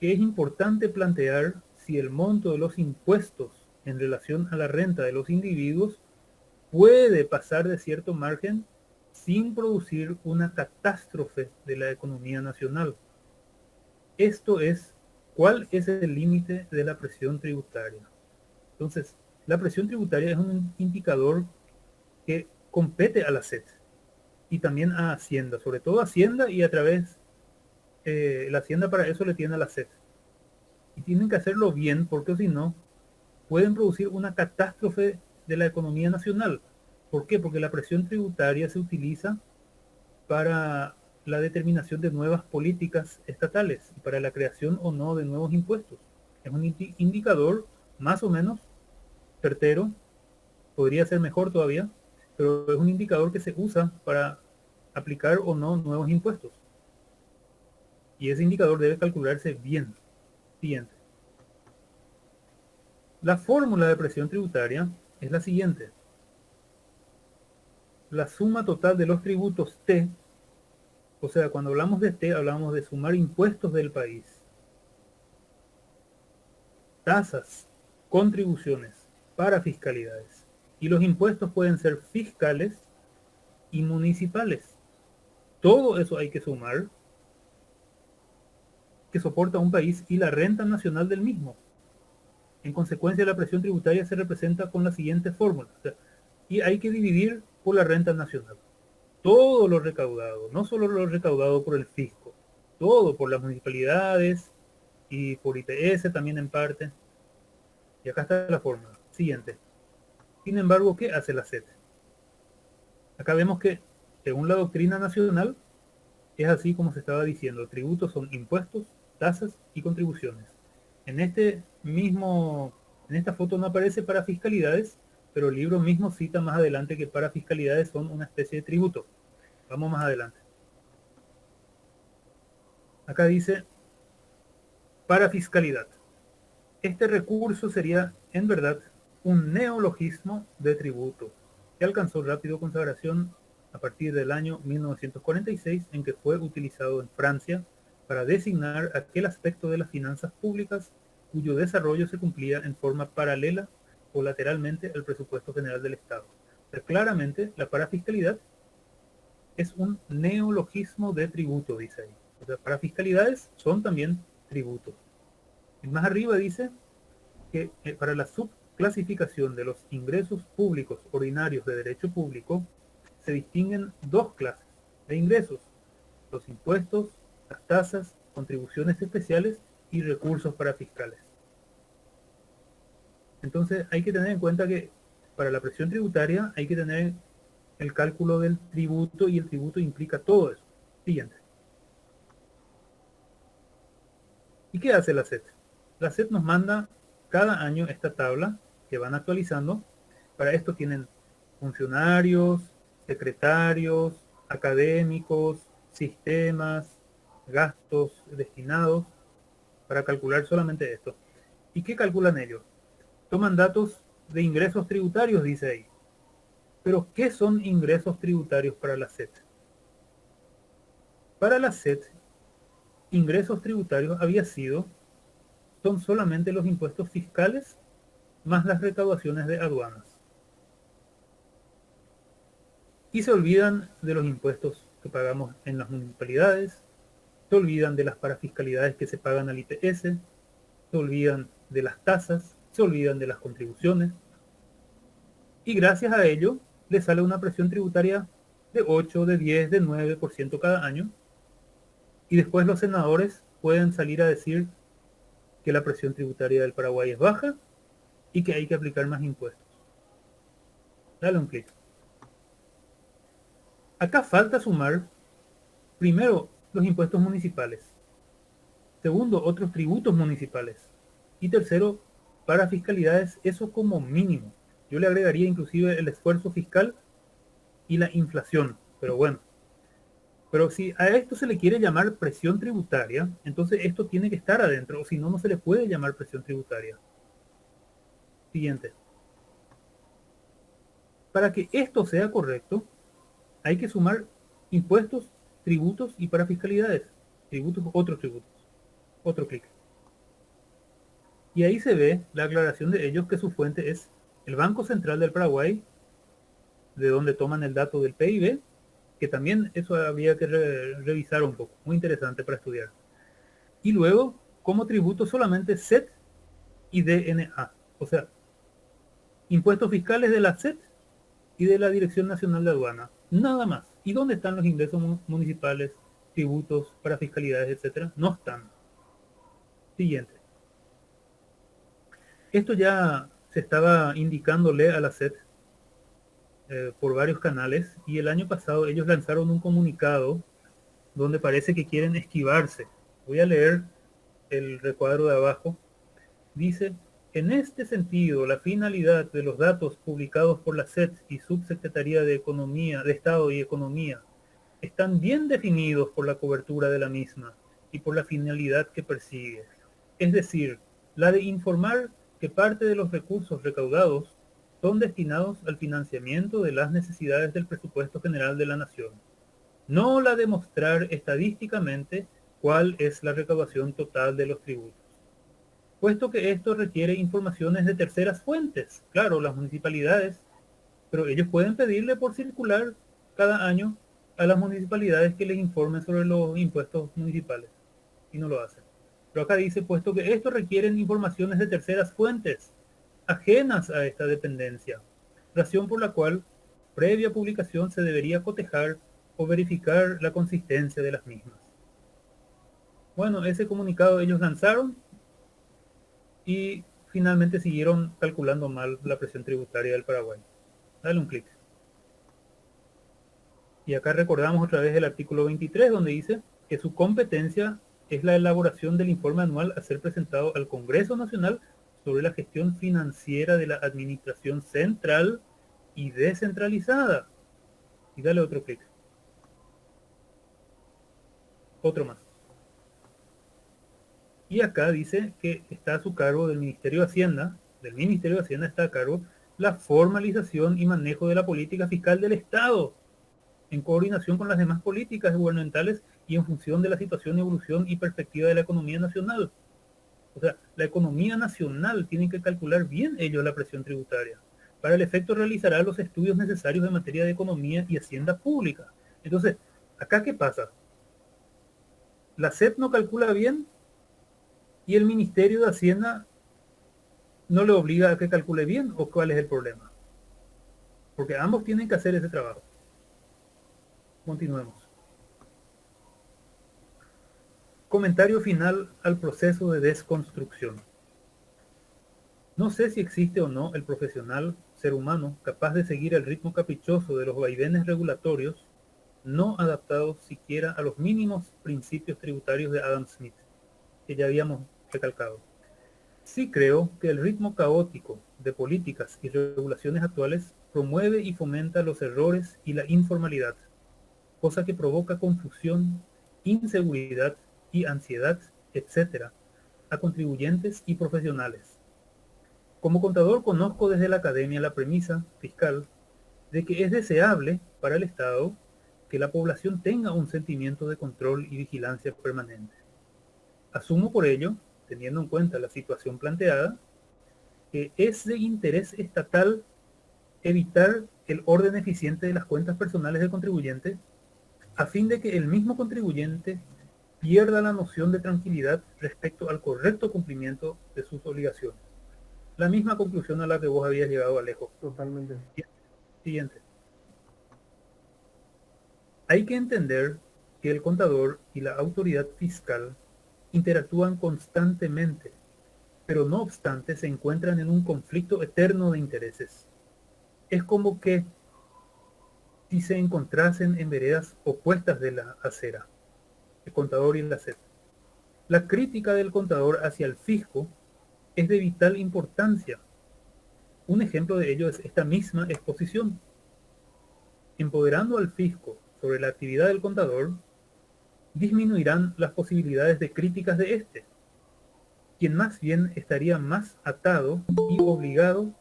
B: que es importante plantear si el monto de los impuestos en relación a la renta de los individuos puede pasar de cierto margen sin producir una catástrofe de la economía nacional. Esto es, ¿cuál es el límite de la presión tributaria? Entonces, la presión tributaria es un indicador que compete a la SET y también a Hacienda, sobre todo Hacienda y a través, la Hacienda para eso le tiene a la SET. Y tienen que hacerlo bien porque si no, pueden producir una catástrofe de la economía nacional. ¿Por qué? Porque la presión tributaria se utiliza para la determinación de nuevas políticas estatales y para la creación o no de nuevos impuestos. Es un indicador más o menos certero, podría ser mejor todavía, pero es un indicador que se usa para aplicar o no nuevos impuestos. Y ese indicador debe calcularse bien. Siguiente. La fórmula de presión tributaria es la siguiente. La suma total de los tributos T, o sea, cuando hablamos de T, hablamos de sumar impuestos del país, tasas, contribuciones, parafiscalidades. Y los impuestos pueden ser fiscales y municipales. Todo eso hay que sumar, que soporta un país y la renta nacional del mismo. En consecuencia, la presión tributaria se representa con la siguiente fórmula. O sea, y hay que dividir por la renta nacional. Todo lo recaudado, no solo lo recaudado por el fisco, todo por las municipalidades y por IPS también en parte. Y acá está la fórmula. Siguiente. Sin embargo, ¿qué hace la SET? Acá vemos que, según la doctrina nacional, es así como se estaba diciendo. Tributos son impuestos, tasas y contribuciones. En esta foto no aparece para fiscalidades, pero el libro mismo cita más adelante que para fiscalidades son una especie de tributo. Vamos más adelante. Acá dice para fiscalidad. Este recurso sería, en verdad, un neologismo de tributo, que alcanzó rápido consagración a partir del año 1946, en que fue utilizado en Francia para designar aquel aspecto de las finanzas públicas cuyo desarrollo se cumplía en forma paralela o lateralmente al presupuesto general del Estado. Pero claramente, la parafiscalidad es un neologismo de tributo, dice ahí. O sea, parafiscalidades son también tributos. Y más arriba dice que para la subclasificación de los ingresos públicos ordinarios de derecho público se distinguen dos clases de ingresos: los impuestos, las tasas, contribuciones especiales y recursos para fiscales. Entonces hay que tener en cuenta que para la presión tributaria hay que tener el cálculo del tributo, y el tributo implica todo eso. Siguiente. ¿Y qué hace la SET? La SET nos manda cada año esta tabla que van actualizando. Para esto tienen funcionarios, secretarios, académicos, sistemas, gastos destinados, para calcular solamente esto. ¿Y qué calculan ellos? Toman datos de ingresos tributarios, dice ahí. Pero, ¿qué son ingresos tributarios para la SET? Para la SET, ingresos tributarios son solamente los impuestos fiscales más las recaudaciones de aduanas. Y se olvidan de los impuestos que pagamos en las municipalidades, se olvidan de las parafiscalidades que se pagan al IPS, se olvidan de las tasas, se olvidan de las contribuciones. Y gracias a ello, les sale una presión tributaria de 8, de 10, de 9% cada año. Y después los senadores pueden salir a decir que la presión tributaria del Paraguay es baja y que hay que aplicar más impuestos. Dale un clic. Acá falta sumar, primero, los impuestos municipales. Segundo, otros tributos municipales. Y tercero, para fiscalidades, eso como mínimo. Yo le agregaría inclusive el esfuerzo fiscal y la inflación. Pero bueno. Pero si a esto se le quiere llamar presión tributaria, entonces esto tiene que estar adentro, o si no, no se le puede llamar presión tributaria. Siguiente. Para que esto sea correcto, hay que sumar impuestos, tributos y parafiscalidades. Tributos, otros tributos. Otro clic. Y ahí se ve la aclaración de ellos, que su fuente es el Banco Central del Paraguay, de donde toman el dato del PIB, que también eso había que revisar un poco, muy interesante para estudiar. Y luego, como tributo, solamente SET y DNA, o sea, impuestos fiscales de la SET y de la Dirección Nacional de Aduana, nada más. ¿Y dónde están los ingresos municipales, tributos, para fiscalidades, etcétera? No están. Siguiente. Esto ya se estaba indicándole a la SET por varios canales, y el año pasado ellos lanzaron un comunicado donde parece que quieren esquivarse. Voy a leer el recuadro de abajo. Dice: en este sentido, la finalidad de los datos publicados por la SET y Subsecretaría de Economía, de Estado y Economía, están bien definidos por la cobertura de la misma y por la finalidad que persigue, es decir, la de informar que parte de los recursos recaudados son destinados al financiamiento de las necesidades del presupuesto general de la nación, no la de mostrar estadísticamente cuál es la recaudación total de los tributos, puesto que esto requiere informaciones de terceras fuentes, claro, las municipalidades, pero ellos pueden pedirle por circular cada año a las municipalidades que les informen sobre los impuestos municipales, y no lo hacen. Pero acá dice, puesto que esto requieren informaciones de terceras fuentes, ajenas a esta dependencia, razón por la cual, previa publicación, se debería cotejar o verificar la consistencia de las mismas. Bueno, ese comunicado ellos lanzaron y finalmente siguieron calculando mal la presión tributaria del Paraguay. Dale un clic. Y acá recordamos otra vez el artículo 23, donde dice que su competencia es la elaboración del informe anual a ser presentado al Congreso Nacional sobre la gestión financiera de la administración central y descentralizada. Y dale otro clic. Otro más. Y acá dice que está a su cargo del Ministerio de Hacienda, está a cargo la formalización y manejo de la política fiscal del Estado, en coordinación con las demás políticas gubernamentales y en función de la situación, evolución y perspectiva de la economía nacional. O sea, la economía nacional tiene que calcular bien ellos la presión tributaria. Para el efecto realizará los estudios necesarios en materia de economía y hacienda pública. Entonces, ¿acá qué pasa? La SEP no calcula bien y el Ministerio de Hacienda no le obliga a que calcule bien, ¿o cuál es el problema? Porque ambos tienen que hacer ese trabajo. Continuemos. Comentario final al proceso de desconstrucción. No sé si existe o no el profesional, ser humano, capaz de seguir el ritmo caprichoso de los vaivenes regulatorios, no adaptados siquiera a los mínimos principios tributarios de Adam Smith, que ya habíamos recalcado. Sí creo que el ritmo caótico de políticas y regulaciones actuales promueve y fomenta los errores y la informalidad, cosa que provoca confusión, inseguridad y ansiedad, etc., a contribuyentes y profesionales. Como contador conozco desde la academia la premisa fiscal de que es deseable para el Estado que la población tenga un sentimiento de control y vigilancia permanente. Asumo por ello, teniendo en cuenta la situación planteada, que es de interés estatal evitar el orden eficiente de las cuentas personales del contribuyente a fin de que el mismo contribuyente pierda la noción de tranquilidad respecto al correcto cumplimiento de sus obligaciones. La misma conclusión a la que vos habías llegado, Alejo.
A: Totalmente.
B: Siguiente. Hay que entender que el contador y la autoridad fiscal interactúan constantemente, pero no obstante se encuentran en un conflicto eterno de intereses. Es como que si se encontrasen en veredas opuestas de la acera, el contador y la SEP. La crítica del contador hacia el fisco es de vital importancia. Un ejemplo de ello es esta misma exposición. Empoderando al fisco sobre la actividad del contador, disminuirán las posibilidades de críticas de éste, quien más bien estaría más atado y obligado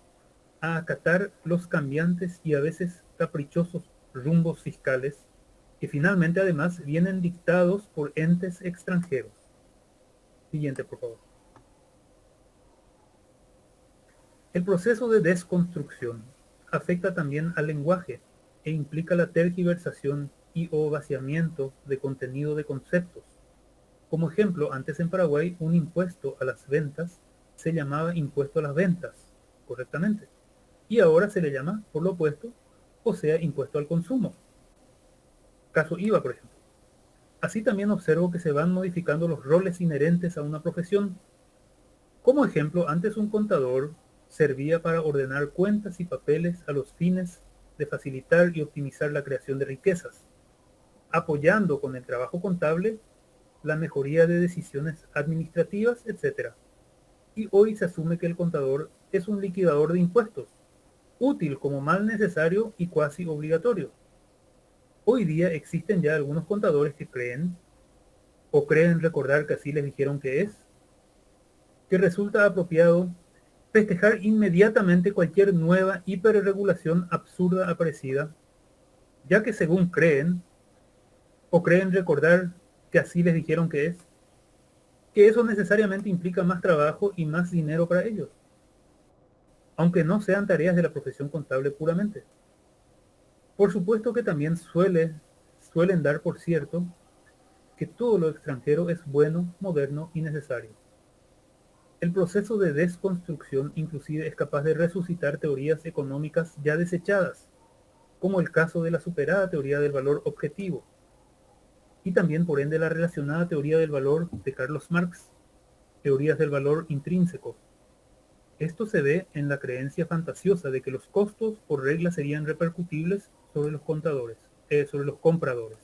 B: a acatar los cambiantes y a veces caprichosos rumbos fiscales que finalmente además vienen dictados por entes extranjeros. Siguiente, por favor. El proceso de desconstrucción afecta también al lenguaje e implica la tergiversación y o vaciamiento de contenido de conceptos. Como ejemplo, antes en Paraguay un impuesto a las ventas se llamaba impuesto a las ventas, correctamente, y ahora se le llama, por lo opuesto, o sea, impuesto al consumo. Caso IVA, por ejemplo. Así también observo que se van modificando los roles inherentes a una profesión. Como ejemplo, antes un contador servía para ordenar cuentas y papeles a los fines de facilitar y optimizar la creación de riquezas, apoyando con el trabajo contable la mejoría de decisiones administrativas, etc. Y hoy se asume que el contador es un liquidador de impuestos, útil como mal necesario y cuasi obligatorio. Hoy día existen ya algunos contadores que creen, o creen recordar que así les dijeron que es, que resulta apropiado festejar inmediatamente cualquier nueva hiperregulación absurda aparecida, ya que según creen, o creen recordar que así les dijeron que eso necesariamente implica más trabajo y más dinero para ellos, aunque no sean tareas de la profesión contable puramente. Por supuesto que también suelen dar por cierto que todo lo extranjero es bueno, moderno y necesario. El proceso de desconstrucción inclusive es capaz de resucitar teorías económicas ya desechadas, como el caso de la superada teoría del valor objetivo, y también por ende la relacionada teoría del valor de Carlos Marx, teorías del valor intrínseco. Esto se ve en la creencia fantasiosa de que los costos por regla serían repercutibles sobre los sobre los compradores.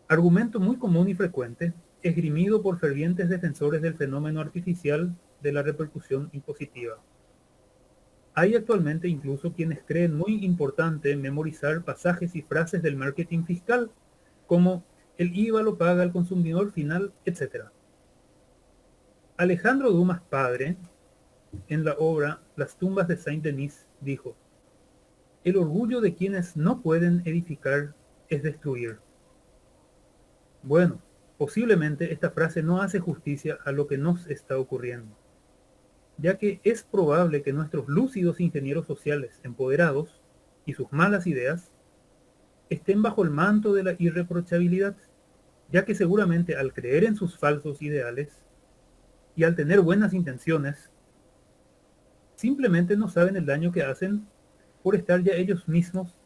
B: Argumento muy común y frecuente, esgrimido por fervientes defensores del fenómeno artificial de la repercusión impositiva. Hay actualmente incluso quienes creen muy importante memorizar pasajes y frases del marketing fiscal, como el IVA lo paga el consumidor final, etc. Alejandro Dumas padre, en la obra Las tumbas de Saint-Denis, dijo: el orgullo de quienes no pueden edificar es destruir. Bueno, posiblemente esta frase no hace justicia a lo que nos está ocurriendo, ya que es probable que nuestros lúcidos ingenieros sociales empoderados y sus malas ideas estén bajo el manto de la irreprochabilidad, ya que seguramente al creer en sus falsos ideales y al tener buenas intenciones, simplemente no saben el daño que hacen por estar ya ellos mismos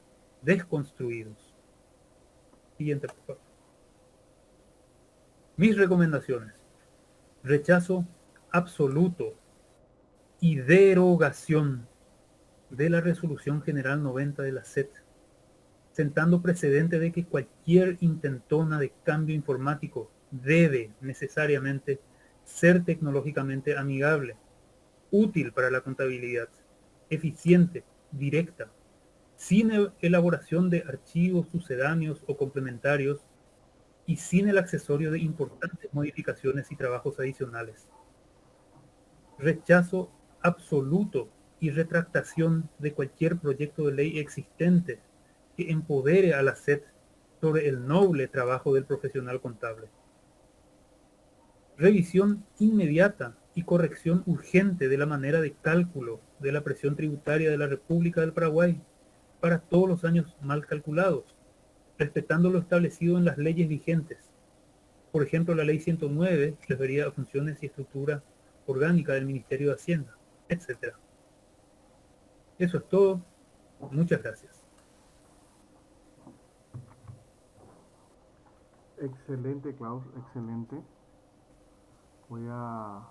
B: desconstruidos. Siguiente, por favor. Mis recomendaciones: rechazo absoluto y derogación de la Resolución General 90 de la SET, sentando precedente de que cualquier intentona de cambio informático debe necesariamente ser tecnológicamente amigable, útil para la contabilidad, eficiente, directa, sin elaboración de archivos sucedáneos o complementarios y sin el accesorio de importantes modificaciones y trabajos adicionales. Rechazo absoluto y retractación de cualquier proyecto de ley existente que empodere a la SET sobre el noble trabajo del profesional contable. Revisión inmediata y corrección urgente de la manera de cálculo de la presión tributaria de la República del Paraguay para todos los años mal calculados, respetando lo establecido en las leyes vigentes. Por ejemplo, la Ley 109, referida a funciones y estructura orgánica del Ministerio de Hacienda, etc. Eso es todo. Muchas gracias.
A: Excelente, Klaus, excelente. Voy a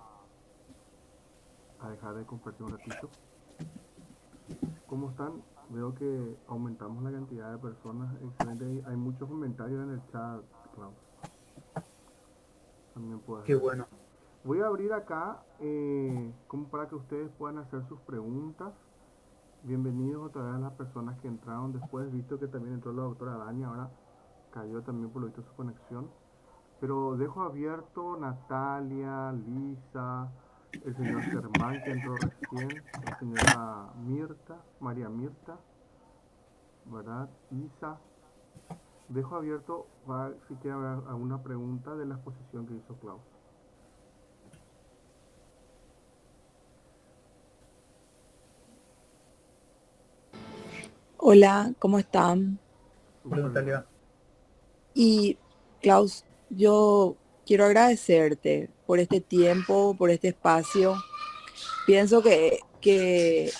A: dejar de compartir un ratito. ¿Cómo están? Veo que aumentamos la cantidad de personas. Excelente. Hay muchos comentarios en el chat, Klaus. También puedes
B: Qué
A: ver.
B: bueno.
A: Voy a abrir acá como para que ustedes puedan hacer sus preguntas. Bienvenidos otra vez a las personas que entraron después. Visto que también entró la doctora Dani, ahora cayó también por lo visto su conexión. Pero dejo abierto Natalia, Lisa, el señor Germán que entró recién, la señora Mirta, María Mirta, ¿verdad? Isa. Dejo abierto para si quiere haber alguna pregunta de la exposición que hizo Klaus.
C: Hola, ¿cómo están?
B: Hola,
A: Súper bien.
B: Natalia.
C: Y Klaus, yo quiero agradecerte por este tiempo, por este espacio. Pienso que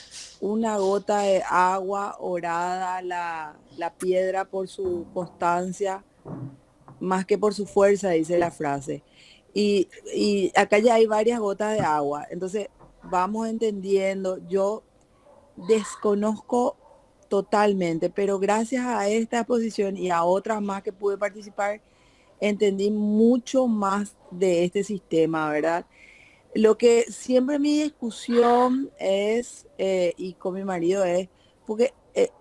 C: una gota de agua orada la piedra por su constancia, más que por su fuerza, dice la frase. Y acá ya hay varias gotas de agua, entonces vamos entendiendo. Yo desconozco totalmente, pero gracias a esta exposición y a otras más que pude participar, entendí mucho más de este sistema, ¿verdad? Lo que siempre mi discusión es, y con mi marido es, porque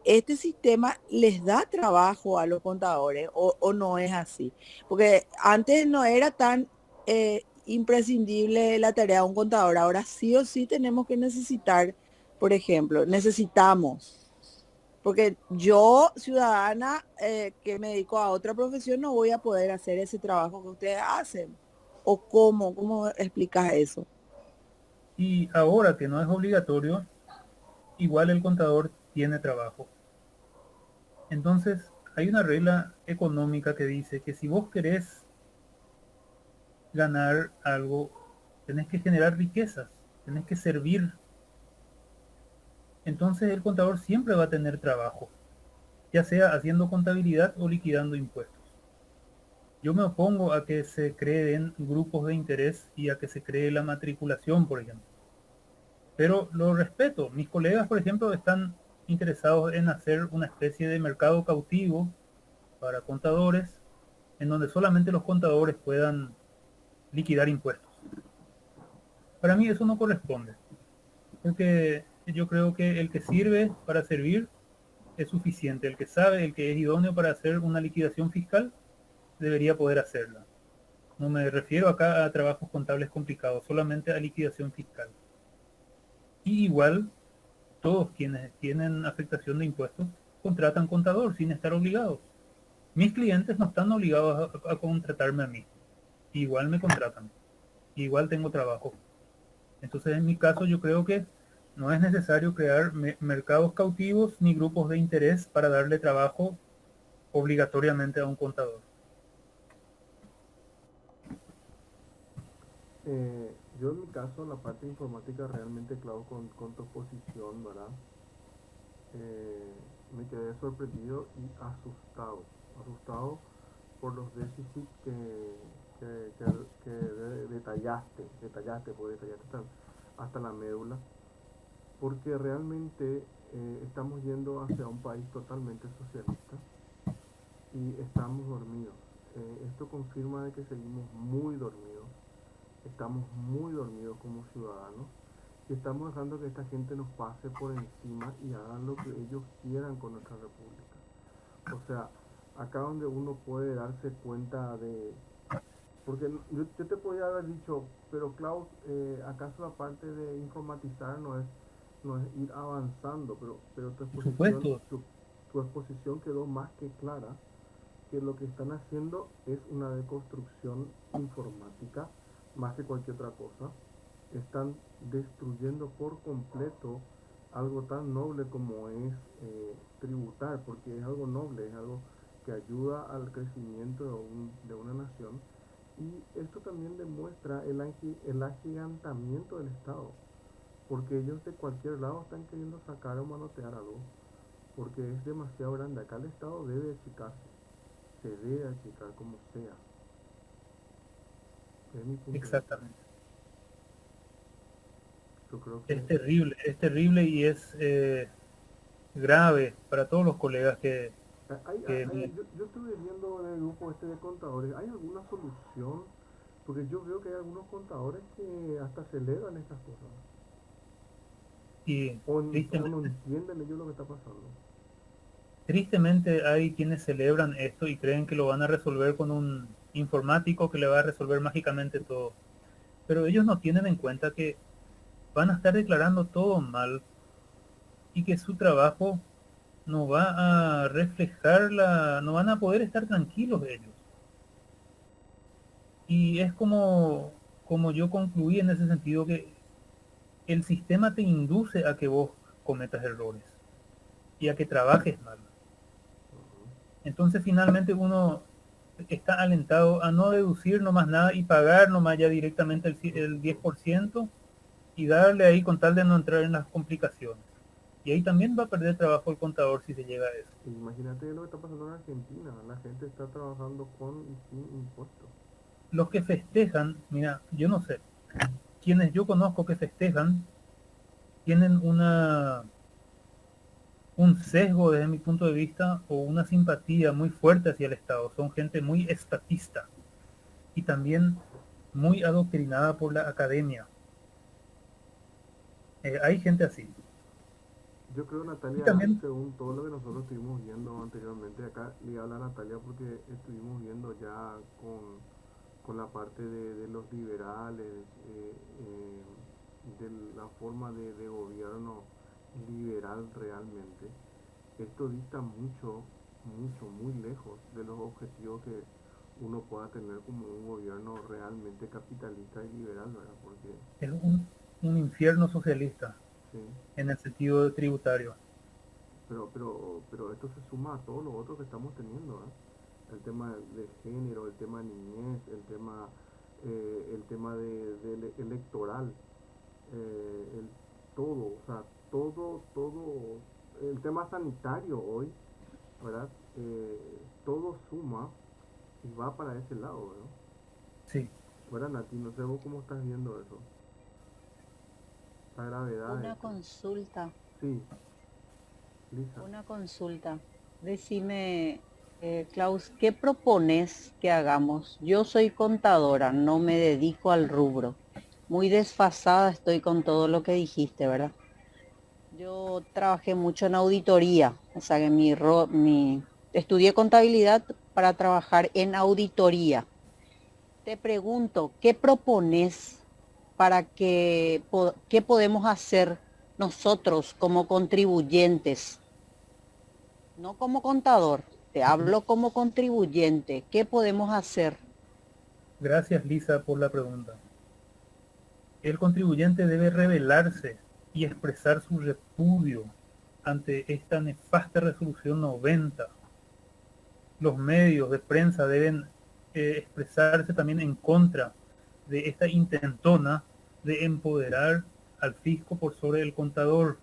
C: este sistema les da trabajo a los contadores o no es así. Porque antes no era tan imprescindible la tarea de un contador, ahora sí o sí tenemos que necesitar, por ejemplo, necesitamos. Porque yo, ciudadana, que me dedico a otra profesión, no voy a poder hacer ese trabajo que ustedes hacen. ¿O cómo explicas eso?
B: Y ahora que no es obligatorio, igual el contador tiene trabajo. Entonces, hay una regla económica que dice que si vos querés ganar algo tenés que generar riquezas, tenés que servir. Entonces el contador siempre va a tener trabajo, ya sea haciendo contabilidad o liquidando impuestos. Yo me opongo a que se creen grupos de interés y a que se cree la matriculación, por ejemplo. Pero lo respeto. Mis colegas, por ejemplo, están interesados en hacer una especie de mercado cautivo para contadores, en donde solamente los contadores puedan liquidar impuestos. Para mí eso no corresponde, porque yo creo que el que sirve para servir es suficiente. El que sabe, el que es idóneo para hacer una liquidación fiscal, debería poder hacerla. No me refiero acá a trabajos contables complicados, solamente a liquidación fiscal. Y igual, todos quienes tienen afectación de impuestos contratan contador sin estar obligados. Mis clientes no están obligados a contratarme a mí. Igual me contratan. Igual tengo trabajo. Entonces, en mi caso, yo creo que no es necesario crear mercados cautivos ni grupos de interés para darle trabajo obligatoriamente a un contador.
A: Yo en mi caso, la parte informática realmente, claro, con tu exposición, ¿verdad? Me quedé sorprendido y asustado por los déficits que detallaste, porque detallaste hasta la médula, porque realmente estamos yendo hacia un país totalmente socialista y estamos dormidos. Esto confirma de que seguimos muy dormidos, estamos muy dormidos como ciudadanos y estamos dejando que esta gente nos pase por encima y hagan lo que ellos quieran con nuestra república. O sea, acá donde uno puede darse cuenta de... Porque yo te podría haber dicho, pero Klaus, ¿acaso la parte de informatizar no es ir avanzando? Pero
B: Por supuesto.
A: tu exposición quedó más que clara que lo que están haciendo es una deconstrucción informática más que cualquier otra cosa. Están destruyendo por completo algo tan noble como es tributar, porque es algo noble, es algo que ayuda al crecimiento de una nación. Y esto también demuestra el agigantamiento del Estado, porque ellos de cualquier lado están queriendo sacar o manotear algo, porque es demasiado grande. Acá el Estado debe achicarse, se debe achicar como sea. Es mi punto de vista.
B: Exactamente.
A: Yo creo que
B: Es terrible y es grave para todos los colegas
A: yo estuve viendo en el grupo este de contadores, ¿hay alguna solución? Porque yo veo que hay algunos contadores que hasta celebran estas cosas.
B: y
A: O no
B: tristemente,
A: entienden ellos lo que está pasando.
B: tristemente hay quienes celebran esto y creen que lo van a resolver con un informático que le va a resolver mágicamente todo. Pero ellos no tienen en cuenta que van a estar declarando todo mal y que su trabajo no va a reflejar no van a poder estar tranquilos ellos. Y es como yo concluí en ese sentido, que el sistema te induce a que vos cometas errores y a que trabajes mal. Entonces finalmente uno está alentado a no deducir nomás nada y pagar nomás ya directamente el 10% y darle ahí con tal de no entrar en las complicaciones. Y ahí también va a perder trabajo el contador si se llega a eso.
A: Imagínate lo que está pasando en Argentina, la gente está trabajando con y sin impuestos.
B: Los que festejan, mira, yo no sé, quienes yo conozco que festejan tienen un sesgo desde mi punto de vista o una simpatía muy fuerte hacia el Estado. Son gente muy estatista y también muy adoctrinada por la academia. Hay gente así.
A: Yo creo,
B: Y
A: Natalia,
B: también,
A: según todo lo que nosotros estuvimos viendo anteriormente, acá le habla a Natalia porque estuvimos viendo ya con la parte de los liberales, de la forma de gobierno liberal realmente. Esto dista muy lejos de los objetivos que uno pueda tener como un gobierno realmente capitalista y liberal, ¿verdad? Porque,
B: es un infierno socialista
A: sí,
B: en el sentido tributario.
A: pero esto se suma a todo lo otro que estamos teniendo, ¿eh? El tema de género, el tema de niñez, el tema el tema electoral, todo, o sea, todo, el tema sanitario hoy, ¿verdad? Todo suma y va para ese lado, ¿verdad?
B: Sí.
A: ¿Verdad, Nati? No sé vos cómo estás viendo eso, la gravedad de
D: Una
A: esto.
D: consulta,
A: Sí, Lisa.
D: una consulta. Decime, Klaus, ¿qué propones que hagamos? Yo soy contadora, no me dedico al rubro. Muy desfasada estoy con todo lo que dijiste, ¿verdad? Yo trabajé mucho en auditoría, o sea que estudié contabilidad para trabajar en auditoría. Te pregunto, ¿qué propones para qué podemos hacer nosotros como contribuyentes? No como contador, te
B: Ujú.
D: hablo como contribuyente. ¿Qué podemos hacer?
B: Gracias, Lisa, por la pregunta. El contribuyente debe rebelarse y expresar su repudio ante esta nefasta resolución 90. Los medios de prensa deben expresarse también en contra de esta intentona de empoderar al fisco por sobre el contador.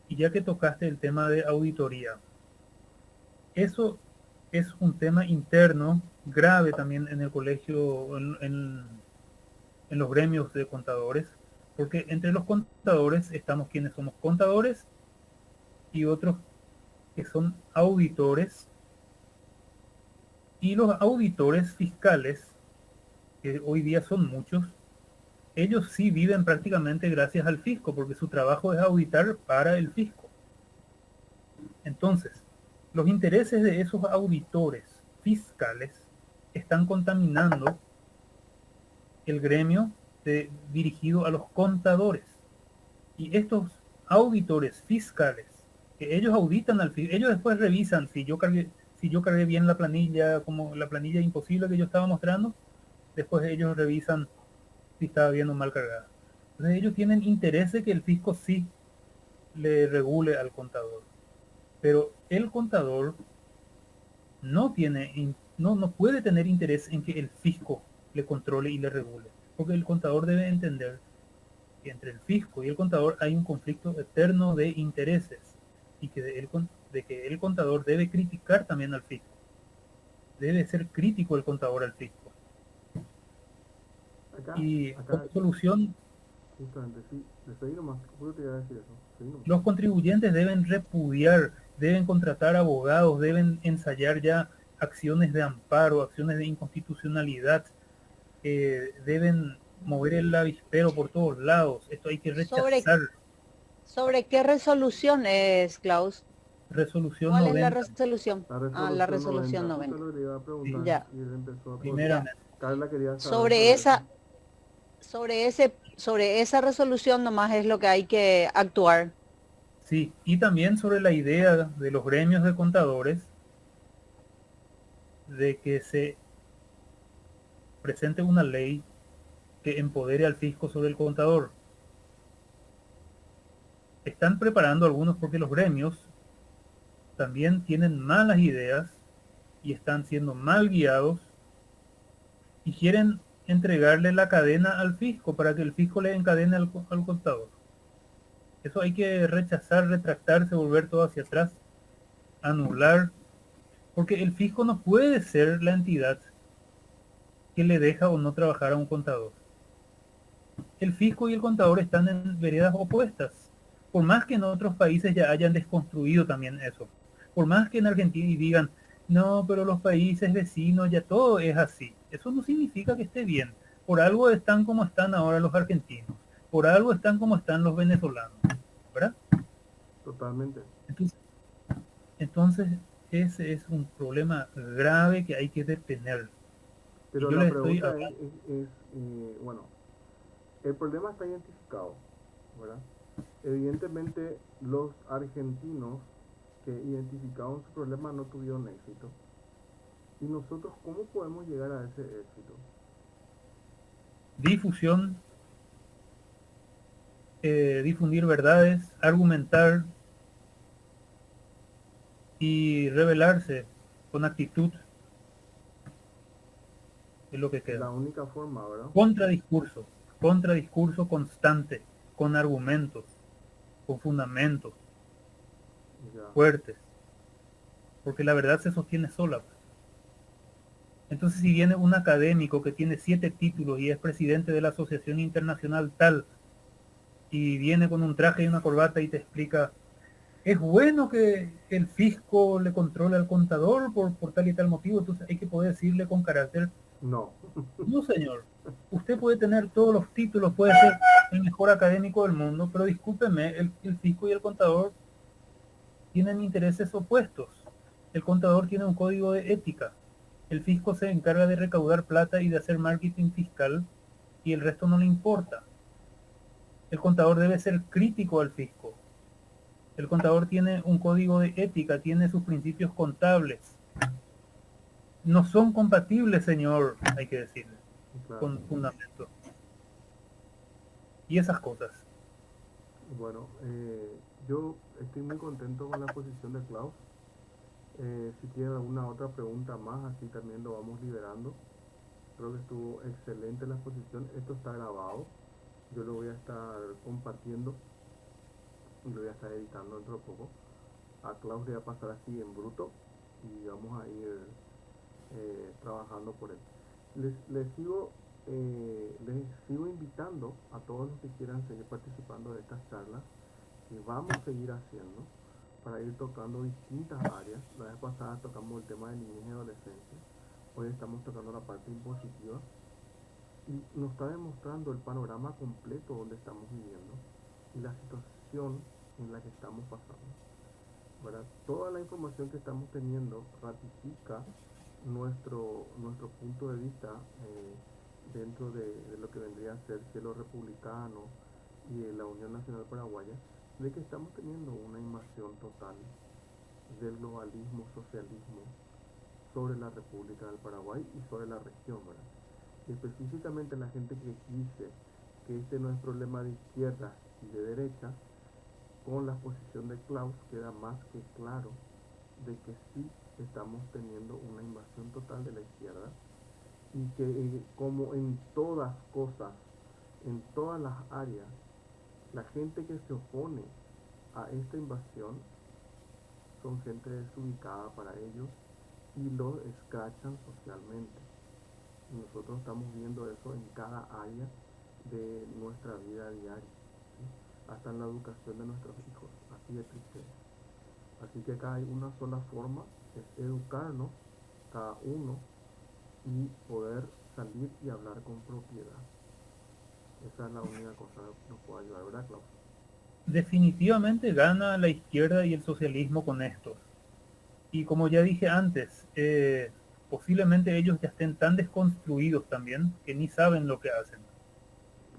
B: Y ya que tocaste el tema de auditoría, eso es un tema interno grave también en el colegio, en los gremios de contadores, porque entre los contadores estamos quienes somos contadores y otros que son auditores, y los auditores fiscales, que hoy día son muchos, ellos sí viven prácticamente gracias al fisco, porque su trabajo es auditar para el fisco. Entonces, los intereses de esos auditores fiscales están contaminando el gremio dirigido a los contadores. Y estos auditores fiscales, que ellos auditan al fisco, ellos después revisan si yo cargué bien la planilla, como la planilla imposible que yo estaba mostrando, después ellos revisan si estaba bien o mal cargada. Entonces ellos tienen interés de que el fisco sí le regule al contador. Pero el contador no puede tener interés en que el fisco le controle y le regule, porque el contador debe entender que entre el fisco y el contador hay un conflicto eterno de intereses y que de que el contador debe criticar también al fisco. Debe ser crítico el contador al fisco.
A: Acá,
B: Y como
A: acá,
B: solución,
A: justamente, sí, les seguí nomás, justo te iba a decir eso, seguí nomás.
B: los contribuyentes deben repudiar, deben contratar abogados, deben ensayar ya acciones de amparo, acciones de inconstitucionalidad, deben mover el avispero por todos lados. Esto hay que
D: ¿Sobre,
B: rechazar.
D: sobre qué resolución es, Klaus?
B: Resolución
D: ¿Cuál es la
B: 90,
D: resolución?
A: La
D: Ah, la
A: resolución
D: resolución
A: 90, justo
D: 90.
A: lo que le iba a
B: sí,
A: preguntar
D: Ya,
A: y él empezó a
D: ya.
A: preguntar.
B: primeramente.
A: Carla quería saber
D: Sobre
A: sobre eso.
D: esa, sobre esa resolución nomás es lo que hay que actuar.
B: Sí, y también sobre la idea de los gremios de contadores de que se presente una ley que empodere al fisco sobre el contador. Están preparando algunos porque los gremios también tienen malas ideas y están siendo mal guiados y quieren entregarle la cadena al fisco para que el fisco le encadene al contador. Eso hay que rechazar, retractarse, volver todo hacia atrás, anular, porque el fisco no puede ser la entidad que le deja o no trabajar a un contador. El fisco y el contador están en veredas opuestas, por más que en otros países ya hayan desconstruido también eso, por más que en Argentina digan, no, pero los países vecinos ya todo es así, eso no significa que esté bien, por algo están como están ahora los argentinos, por algo están como están los venezolanos, ¿verdad?
A: Totalmente.
B: Entonces, entonces ese es un problema grave que hay que detener. Y
A: Pero
B: yo
A: la
B: les estoy
A: pregunta
B: hablando,
A: bueno, el problema está identificado, ¿verdad? Evidentemente los argentinos que identificaron su problema no tuvieron éxito. ¿Y nosotros cómo podemos llegar a ese éxito?
B: difusión, difundir verdades, argumentar y rebelarse con actitud. es lo que
A: La
B: queda.
A: única forma, ¿verdad?
B: Contradiscurso constante, con argumentos, con fundamentos
A: Ya.
B: fuertes, porque la verdad se sostiene sola. Entonces, si viene un académico que tiene 7 títulos y es presidente de la Asociación Internacional tal, y viene con un traje y una corbata y te explica, es bueno que el fisco le controle al contador por tal y tal motivo, entonces hay que poder decirle con carácter,
A: No.
B: no señor, usted puede tener todos los títulos, puede ser el mejor académico del mundo, pero discúlpeme, el fisco y el contador tienen intereses opuestos. El contador tiene un código de ética. El fisco se encarga de recaudar plata y de hacer marketing fiscal y el resto no le importa. El contador debe ser crítico al fisco. El contador tiene un código de ética, tiene sus principios contables. No son compatibles, señor, hay que decirle,
A: Claro.
B: con fundamento. Y esas cosas.
A: Bueno, yo estoy muy contento con la posición de Klaus. Si tiene alguna otra pregunta más, así también lo vamos liberando. Creo que estuvo excelente la exposición. Esto está grabado. Yo lo voy a estar compartiendo y lo voy a estar editando dentro de poco. A Klaus le va a pasar así en bruto y vamos a ir trabajando por él. Les sigo invitando a todos los que quieran seguir participando de estas charlas que vamos a seguir haciendo para ir tocando distintas áreas. La vez pasada tocamos el tema de niñez y adolescencia. Hoy estamos tocando la parte impositiva y nos está demostrando el panorama completo donde estamos viviendo y la situación en la que estamos pasando. ¿Verdad? Toda la información que estamos teniendo ratifica nuestro punto de vista dentro de lo que vendría a ser Cielo Republicano y de la Unión Nacional Paraguaya, de que estamos teniendo una invasión total del globalismo, socialismo sobre la República del Paraguay y sobre la región, ¿verdad? Y específicamente la gente que dice que este no es problema de izquierda y de derecha, con la posición de Klaus queda más que claro de que sí estamos teniendo una invasión total de la izquierda y que como en todas cosas, en todas las áreas, la gente que se opone a esta invasión son gente desubicada para ellos y los escrachan socialmente. Y nosotros estamos viendo eso en cada área de nuestra vida diaria, ¿sí? Hasta en la educación de nuestros hijos, así de triste. Así que acá hay una sola forma, es educarnos cada uno y poder salir y hablar con propiedad. Esa es la única cosa que nos puede ayudar, ¿verdad, Klaus?
B: Definitivamente gana la izquierda y el socialismo con esto. Y como ya dije antes, posiblemente ellos ya estén tan desconstruidos también que ni saben lo que hacen.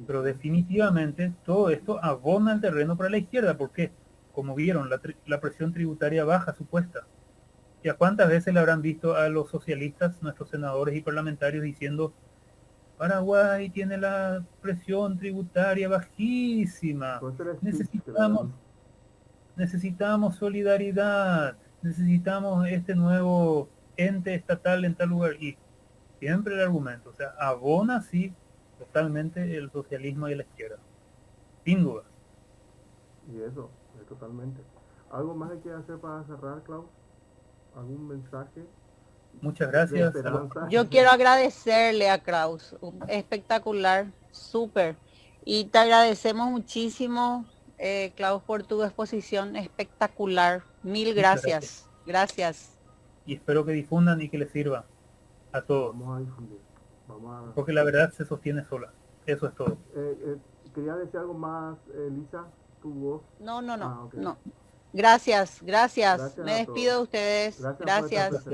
B: Pero definitivamente todo esto abona el terreno para la izquierda, porque como vieron, la presión tributaria baja supuesta. ¿Y a cuántas veces le habrán visto a los socialistas, nuestros senadores y parlamentarios, diciendo Paraguay tiene la presión tributaria bajísima, necesitamos solidaridad, necesitamos este nuevo ente estatal en tal lugar? Y siempre el argumento, o sea, abona sí totalmente el socialismo y la izquierda, sin duda.
A: Y eso, totalmente. ¿Algo más hay que hacer para cerrar, Klaus? ¿Algún mensaje?
B: Muchas gracias.
D: Yo quiero agradecerle a Klaus, espectacular, súper. Y te agradecemos muchísimo, Klaus, por tu exposición espectacular. Mil gracias. Gracias.
B: Y espero que difundan y que les sirva a todos.
A: Vamos a difundir.
B: Porque la verdad se sostiene sola. Eso es todo.
A: ¿Quería decir algo más, Lisa? ¿Tu voz?
D: No.
A: Okay.
D: No. Gracias. Me despido de ustedes.
A: Gracias.